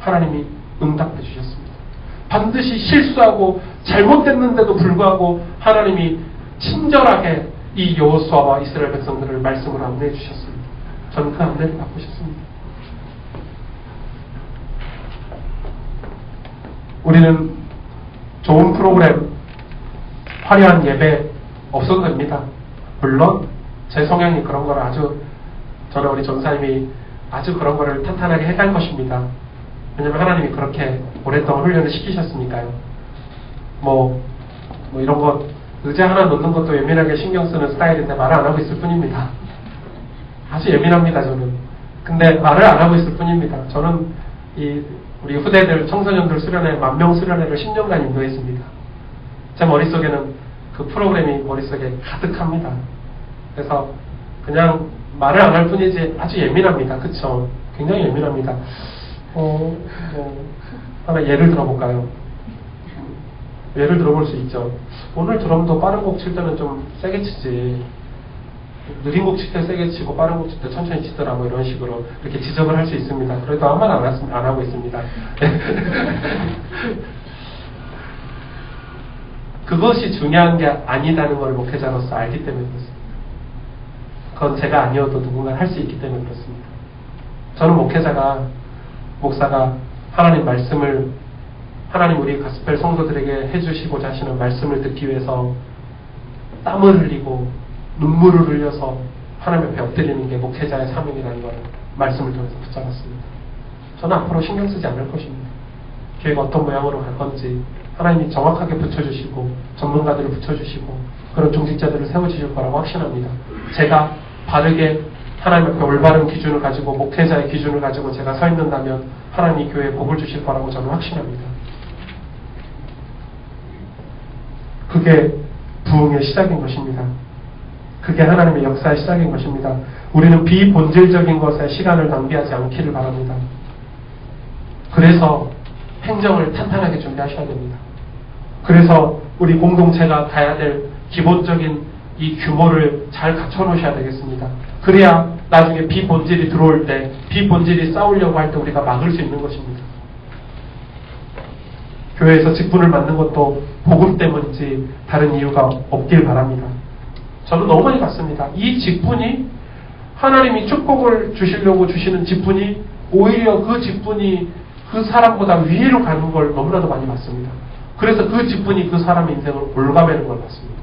하나님이 응답해 주셨습니다. 반드시 실수하고 잘못됐는데도 불구하고 하나님이 친절하게 이 여호수아와 이스라엘 백성들을 말씀으로 안내해 주셨습니다. 저는 그 안내를 받고 싶습니다. 우리는 좋은 프로그램, 화려한 예배 없어도 됩니다. 물론 제 성향이 그런 거를 저는 우리 전사님이 아주 그런 거를 탄탄하게 해갈 것입니다. 왜냐면 하나님이 그렇게 오랫동안 훈련을 시키셨으니까요. 뭐 이런 거 의자 하나 놓는 것도 예민하게 신경 쓰는 스타일인데 말을 안 하고 있을 뿐입니다. 아주 예민합니다, 저는. 근데 말을 안 하고 있을 뿐입니다. 저는 우리 후대들, 청소년들 수련회, 10,000명 수련회를 10년간 인도했습니다. 제 머릿속에는 그 프로그램이 머릿속에 가득합니다. 그래서 그냥 말을 안 할 뿐이지 아주 예민합니다. 그쵸? 굉장히 예민합니다. 하나 예를 들어볼까요? 예를 들어볼 수 있죠. 오늘 드럼도 빠른 곡 칠 때는 좀 세게 치지, 느린 곡 칠 때 세게 치고 빠른 곡 칠 때 천천히 치더라고, 이런 식으로 이렇게 지적을 할 수 있습니다. 그래도 아무 말 안 하고 있습니다. 그것이 중요한 게 아니다는 걸 목회자로서 알기 때문에 그렇습니다. 그건 제가 아니어도 누군가 할 수 있기 때문에 그렇습니다. 저는 목사가 하나님 말씀을, 하나님 우리 가스펠 성도들에게 해주시고자 하시는 말씀을 듣기 위해서 땀을 흘리고 눈물을 흘려서 하나님 앞에 엎드리는 게 목회자의 사명이라는 걸 말씀을 통해서 붙잡았습니다. 저는 앞으로 신경 쓰지 않을 것입니다. 교회가 어떤 모양으로 갈 건지 하나님이 정확하게 붙여주시고 전문가들을 붙여주시고 그런 종직자들을 세워주실 거라고 확신합니다. 제가 바르게 하나님 앞에 올바른 기준을 가지고 목회자의 기준을 가지고 제가 서 있는다면 하나님이 교회에 복을 주실 거라고 저는 확신합니다. 그게 부흥의 시작인 것입니다. 그게 하나님의 역사의 시작인 것입니다. 우리는 비본질적인 것에 시간을 낭비하지 않기를 바랍니다. 그래서 행정을 탄탄하게 준비하셔야 됩니다. 그래서 우리 공동체가 가야 될 기본적인 이 규모를 잘 갖춰놓으셔야 되겠습니다. 그래야 나중에 비본질이 들어올 때, 비본질이 싸우려고 할 때 우리가 막을 수 있는 것입니다. 교회에서 직분을 맡는 것도 복음 때문인지 다른 이유가 없길 바랍니다. 저는 너무 많이 봤습니다. 이 직분이 하나님이 축복을 주시려고 주시는 직분이 오히려 그 직분이 그 사람보다 위로 가는 걸 너무나도 많이 봤습니다. 그래서 그 직분이 그 사람의 인생을 올가매는 걸 봤습니다.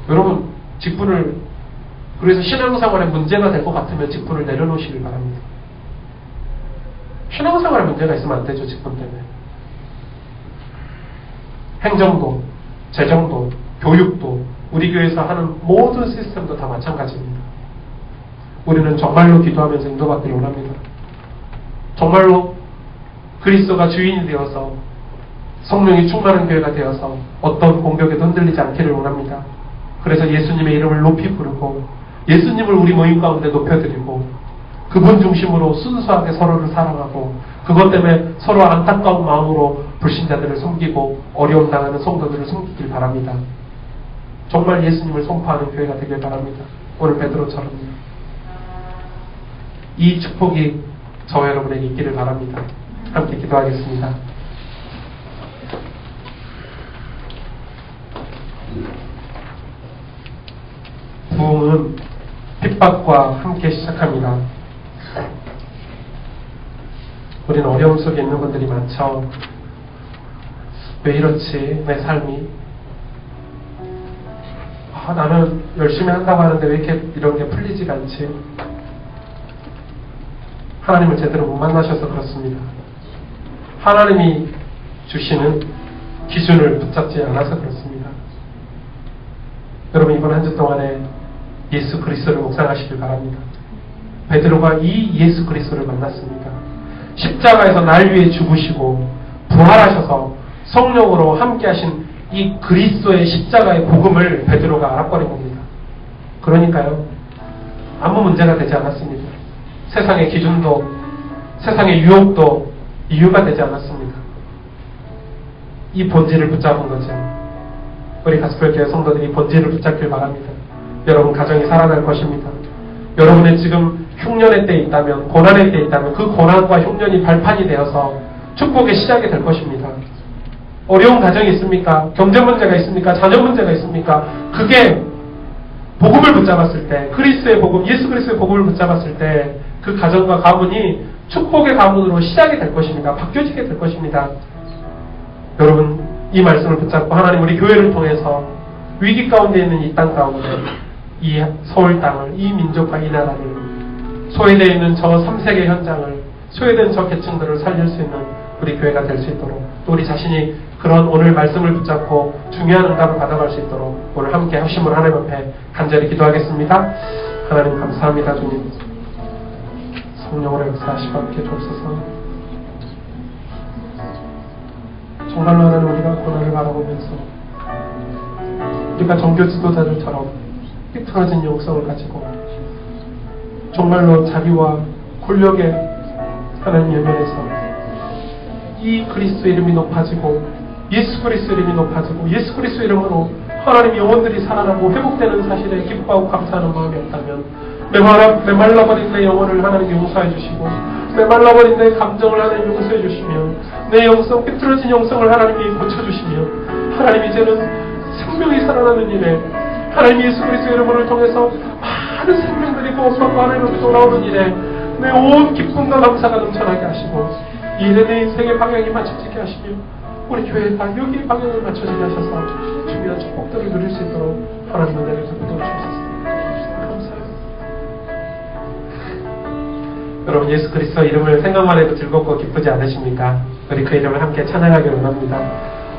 여러분, 직분을, 그래서 신앙생활에 문제가 될 것 같으면 직분을 내려놓으시길 바랍니다. 신앙생활에 문제가 있으면 안 되죠, 직분 때문에. 행정도, 재정도, 교육도, 우리 교회에서 하는 모든 시스템도 다 마찬가지입니다. 우리는 정말로 기도하면서 인도받기를 원합니다. 정말로 그리스도가 주인이 되어서 성령이 충만한 교회가 되어서 어떤 공격에도 흔들리지 않기를 원합니다. 그래서 예수님의 이름을 높이 부르고 예수님을 우리 모임 가운데 높여드리고 그분 중심으로 순수하게 서로를 사랑하고 그것 때문에 서로 안타까운 마음으로 불신자들을 섬기고 어려움 당하는 성도들을 섬기길 바랍니다. 정말 예수님을 선포하는 교회가 되길 바랍니다. 오늘 베드로처럼요. 이 축복이 저와 여러분에게 있기를 바랍니다. 함께 기도하겠습니다. 부흥은 핍박과 함께 시작합니다. 우리는 어려움 속에 있는 분들이 많죠. 왜 이렇지? 내 삶이. 나는 열심히 한다고 하는데 왜 이렇게 이런 게 풀리지가 않지? 하나님을 제대로 못 만나셔서 그렇습니다. 하나님이 주시는 기준을 붙잡지 않아서 그렇습니다. 여러분, 이번 한 주 동안에 예수 그리스도를 묵상하시길 바랍니다. 베드로가 이 예수 그리스도를 만났습니다. 십자가에서 날 위해 죽으시고 부활하셔서 성령으로 함께 하신 이 그리스도의 십자가의 복음을 베드로가 알아버린 겁니다. 그러니까요, 아무 문제가 되지 않았습니다. 세상의 기준도, 세상의 유혹도 이유가 되지 않았습니다. 이 본질을 붙잡은 거죠. 우리 가스펠교회 성도들이 본질을 붙잡길 바랍니다. 여러분 가정이 살아날 것입니다. 여러분의 지금 흉년의 때 있다면, 고난의 때 있다면 그 고난과 흉년이 발판이 되어서 축복의 시작이 될 것입니다. 어려운 가정이 있습니까? 경제 문제가 있습니까? 자녀 문제가 있습니까? 그게 복음을 붙잡았을 때, 그리스도의 복음, 예수 그리스도의 복음을 붙잡았을 때 그 가정과 가문이 축복의 가문으로 시작이 될 것입니다. 바뀌어지게 될 것입니다. 여러분, 이 말씀을 붙잡고 하나님 우리 교회를 통해서 위기 가운데 있는 이 땅 가운데 이 서울 땅을, 이 민족과 이 나라를, 소외되어 있는 저 3세계 현장을, 소외된 저 계층들을 살릴 수 있는 우리 교회가 될 수 있도록, 또 우리 자신이 그런 오늘 말씀을 붙잡고 중요한 응답을 받아갈 수 있도록 오늘 함께 합심으로 하나님 앞에 간절히 기도하겠습니다. 하나님 감사합니다. 주님, 성령으로 역사하시고 함께 주옵소서. 정말로 하나님, 우리가 고난을 바라보면서 우리가 종교 지도자들처럼 삐뚤어진 영성을 가지고 정말로 자비와 권력에 하나님 연연해서 이 그리스도 이름이 높아지고 예수 그리스도 이름이 높아지고 예수 그리스도 이름으로 하나님 영혼들이 살아나고 회복되는 사실에 기뻐하고 감사하는 마음이 없다면 메말라버린 내 영혼을 하나님 용서해 주시고 메말라버린 내 감정을 하나님 용서해 주시며 내 영성 삐뚤어진 영성을 하나님이 고쳐주시며 하나님 이제는 생명이 살아나는 일에 하나님 예수 그리스도 이름을 통해서 많은 생명들이 구원받고 하나님으로 돌아오는 일에 내 온 기쁨과 감사가 넘쳐나게 하시고 이 일에 내 인생의 방향이 맞춰지게 하시며 우리 교회가 여기 방향을 맞춰지게 하셔서 중요한 축복들을 누릴 수 있도록 하나님 은혜를 베풀어 주옵소서. 감사합니다. 여러분 예수 그리스도 이름을 생각만 해도 즐겁고 기쁘지 않으십니까? 우리 그 이름을 함께 찬양하기를 원합니다.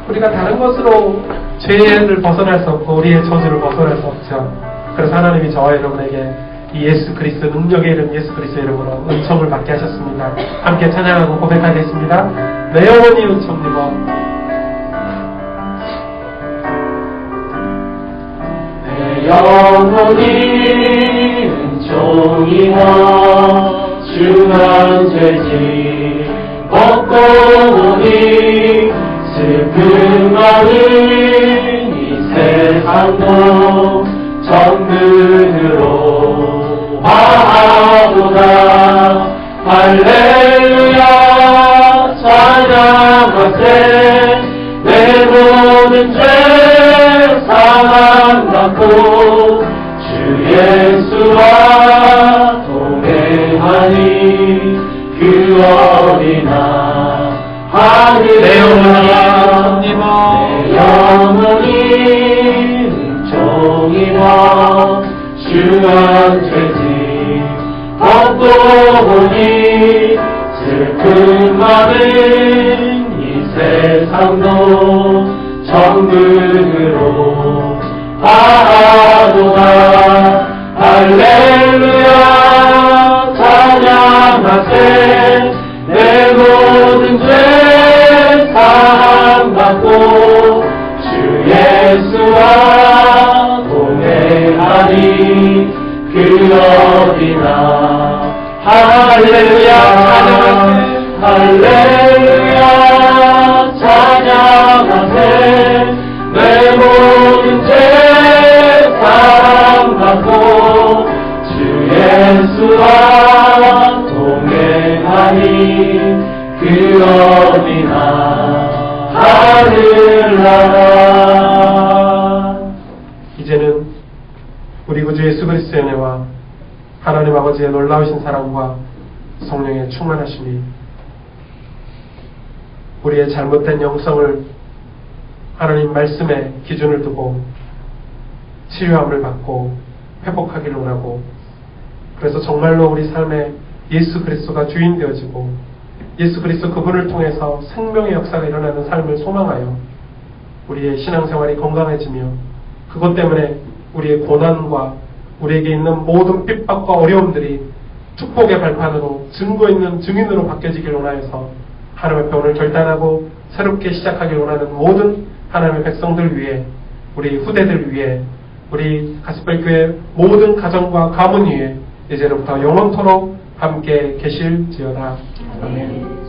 우리가 다른 것으로 죄를 벗어날 수 없고 우리의 저주를 벗어날 수 없죠. 그래서 하나님이 저와 여러분에게 이 예수 그리스도 능력의 이름 예수 그리스도 이름으로 은총을 받게 하셨습니다. 함께 찬양하고 고백하겠습니다. 내 영혼이 은총 입어 내 영혼이 은총 입어 중한 죄짐 벗고 오니 슬픈 마음 이 세상도 정근으로 바하도다 할렐루야 찬양하세 내 모든 죄 사함받고 주 예수와 동행하니 그 어린아 하늘의 영혼이 은총입어 중한 죄짐 벗고 오니 슬픈 마음 이 세상도 정근으로 바하도다 할렐루야 찬양하세 내 모든 죄 사함받고 주 예수와 동행하니 그 어디나 할렐루야 찬양하세 할렐루야 찬양하세 내 모든 죄 사함받고 주 예수와 동행하니 그 어디나 하늘나라. 이제는 우리 구주 예수 그리스도의 은혜와 하나님 아버지의 놀라우신 사랑과 성령의 충만하심이 우리의 잘못된 영성을 하나님 말씀의 기준을 두고 치유함을 받고 회복하기를 원하고 그래서 정말로 우리 삶에 예수 그리스도가 주인 되어지고 예수 그리스도 그분을 통해서 생명의 역사가 일어나는 삶을 소망하여 우리의 신앙생활이 건강해지며 그것 때문에 우리의 고난과 우리에게 있는 모든 핍박과 어려움들이 축복의 발판으로 증거 있는 증인으로 바뀌어지길 원하여서 하나님 앞에 오늘 결단하고 새롭게 시작하길 원하는 모든 하나님의 백성들 위해 우리 후대들 위해 우리 가스펠교회 모든 가정과 가문 위에 이제로부터 영원토록 함께 계실지어다. 아멘.